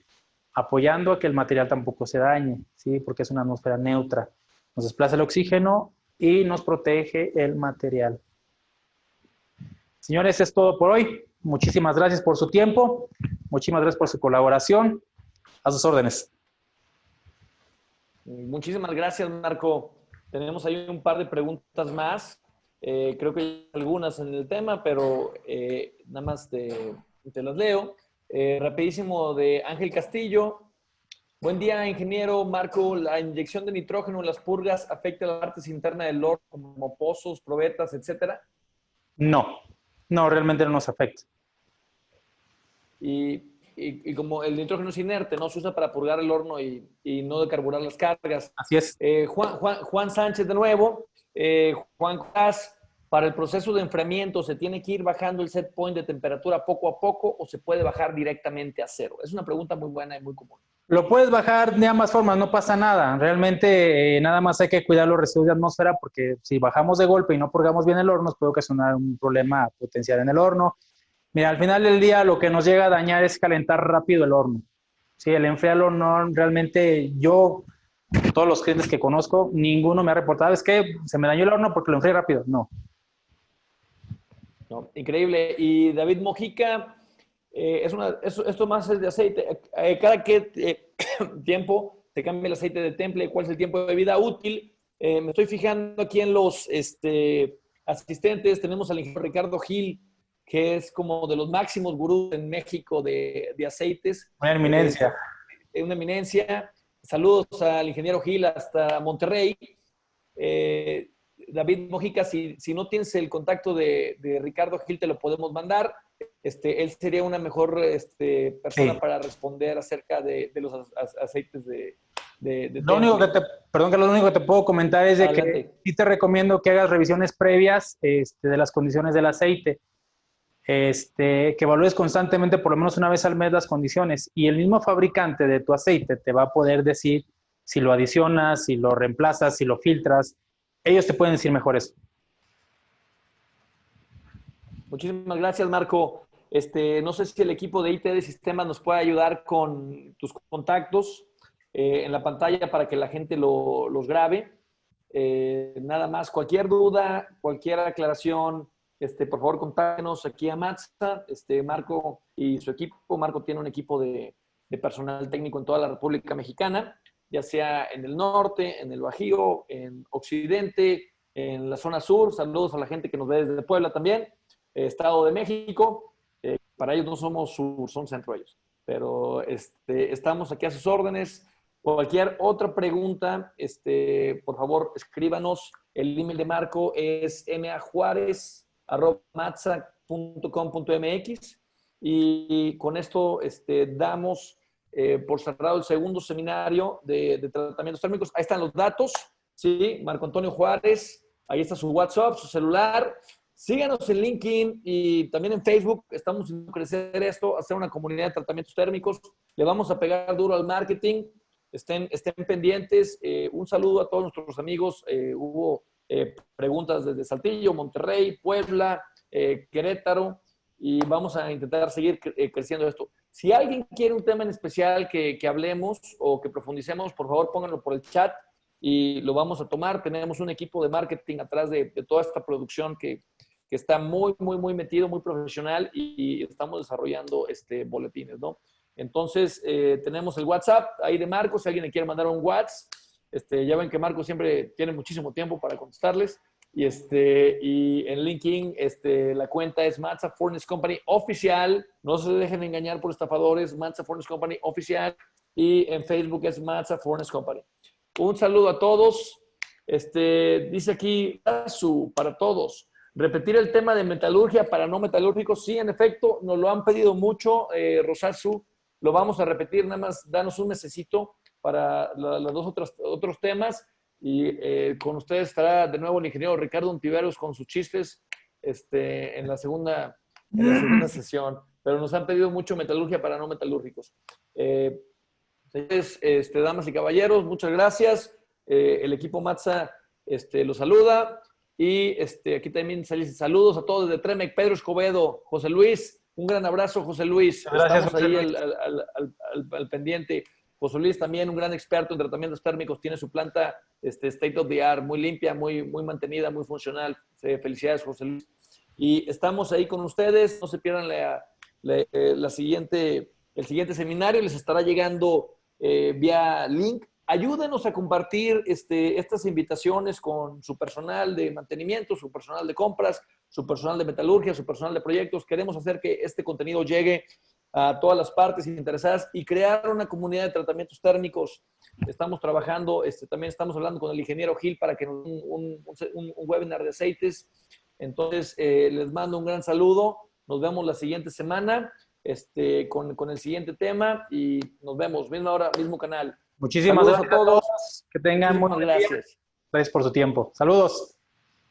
apoyando a que el material tampoco se dañe, ¿sí? Porque es una atmósfera neutra. Nos desplaza el oxígeno y nos protege el material. Señores, es todo por hoy. Muchísimas gracias por su tiempo. Muchísimas gracias por su colaboración. A sus órdenes. Muchísimas gracias, Marco. Tenemos ahí un par de preguntas más. Creo que hay algunas en el tema, pero nada más te las leo. Rapidísimo de Ángel Castillo. Buen día, ingeniero Marco. ¿La inyección de nitrógeno en las purgas afecta la parte interna del horno, como pozos, probetas, etcétera? No, realmente no nos afecta. Y como el nitrógeno es inerte, ¿no? Se usa para purgar el horno y no decarburar las cargas. Así es. Juan Sánchez de nuevo. Juan Cas, para el proceso de enfriamiento, ¿se tiene que ir bajando el set point de temperatura poco a poco o se puede bajar directamente a cero? Es una pregunta muy buena y muy común. Lo puedes bajar de ambas formas, no pasa nada. Realmente nada más hay que cuidar los residuos de atmósfera porque si bajamos de golpe y no purgamos bien el horno, nos puede ocasionar un problema potencial en el horno. Mira, al final del día lo que nos llega a dañar es calentar rápido el horno. Sí, el enfriar el horno, realmente yo, todos los clientes que conozco, ninguno me ha reportado, es que se me dañó el horno porque lo enfrié rápido. No. No, increíble. Y David Mojica, esto más es de aceite. ¿Cada qué tiempo te cambia el aceite de temple? ¿Cuál es el tiempo de vida útil? Me estoy fijando aquí en los asistentes. Tenemos al ingeniero Ricardo Gil, que es como de los máximos gurús en México de aceites. Una eminencia. Una eminencia. Saludos al ingeniero Gil hasta Monterrey. David Mojica, si no tienes el contacto de Ricardo Gil, te lo podemos mandar. Él sería una mejor persona para responder acerca de los aceites de lo único que lo único que te puedo comentar es de que sí te recomiendo que hagas revisiones previas de las condiciones del aceite. Que evalúes constantemente, por lo menos una vez al mes, las condiciones. Y el mismo fabricante de tu aceite te va a poder decir si lo adicionas, si lo reemplazas, si lo filtras. Ellos te pueden decir mejor eso. Muchísimas gracias, Marco. No sé si el equipo de IT de Sistemas nos puede ayudar con tus contactos en la pantalla para que la gente los grabe. Nada más, cualquier duda, cualquier aclaración, por favor, contáctenos aquí a Matza, Marco y su equipo. Marco tiene un equipo de personal técnico en toda la República Mexicana, ya sea en el norte, en el Bajío, en Occidente, en la zona sur. Saludos a la gente que nos ve desde Puebla también, Estado de México. Para ellos no somos sur, son centro ellos. Pero estamos aquí a sus órdenes. Cualquier otra pregunta, por favor, escríbanos. El email de Marco es majuarez@matza.com.mx y con esto damos por cerrado el segundo seminario de tratamientos térmicos. Ahí están los datos, ¿sí? Marco Antonio Juárez, ahí está su WhatsApp, su celular. Síganos en LinkedIn y también en Facebook. Estamos haciendo crecer esto, hacer una comunidad de tratamientos térmicos. Le vamos a pegar duro al marketing. Estén pendientes. Un saludo a todos nuestros amigos. Hubo preguntas desde Saltillo, Monterrey, Puebla, Querétaro, y vamos a intentar seguir creciendo esto. Si alguien quiere un tema en especial que hablemos o que profundicemos, por favor pónganlo por el chat y lo vamos a tomar. Tenemos un equipo de marketing atrás de toda esta producción que está muy, muy, muy metido, muy profesional, y estamos desarrollando boletines, ¿no? Entonces, tenemos el WhatsApp ahí de Marco, si alguien le quiere mandar un WhatsApp. Ya ven que Marco siempre tiene muchísimo tiempo para contestarles. Y en LinkedIn, la cuenta es Matza Furnace Company Oficial. No se dejen engañar por estafadores. Matza Furnace Company Oficial. Y en Facebook es Matza Furnace Company. Un saludo a todos. Dice aquí, para todos. Repetir el tema de metalurgia para no metalúrgicos. Sí, en efecto, nos lo han pedido mucho, Rosasu. Lo vamos a repetir, nada más danos un mesecito para los dos otros temas. Y con ustedes estará de nuevo el ingeniero Ricardo Ontiveros con sus chistes en la segunda sesión. Pero nos han pedido mucho metalurgia para no metalúrgicos. Entonces, damas y caballeros, muchas gracias. El equipo Matza los saluda. Y aquí también saludos a todos desde Tremec, Pedro Escobedo, José Luis. Un gran abrazo, José Luis. Gracias, Estamos ahí al pendiente. José Luis también, un gran experto en tratamientos térmicos, tiene su planta state of the art, muy limpia, muy, muy mantenida, muy funcional. Felicidades, José Luis. Y estamos ahí con ustedes. No se pierdan el siguiente seminario. Les estará llegando vía link. Ayúdenos a compartir estas invitaciones con su personal de mantenimiento, su personal de compras, su personal de metalurgia, su personal de proyectos. Queremos hacer que este contenido llegue a todas las partes interesadas y crear una comunidad de tratamientos térmicos. Estamos trabajando, también estamos hablando con el ingeniero Gil para que nos un webinar de aceites. Entonces, les mando un gran saludo. Nos vemos la siguiente semana con el siguiente tema y nos vemos, misma hora, mismo canal. Muchísimas gracias a todos. Que tengan muy buen día. Gracias. Gracias por su tiempo. Saludos.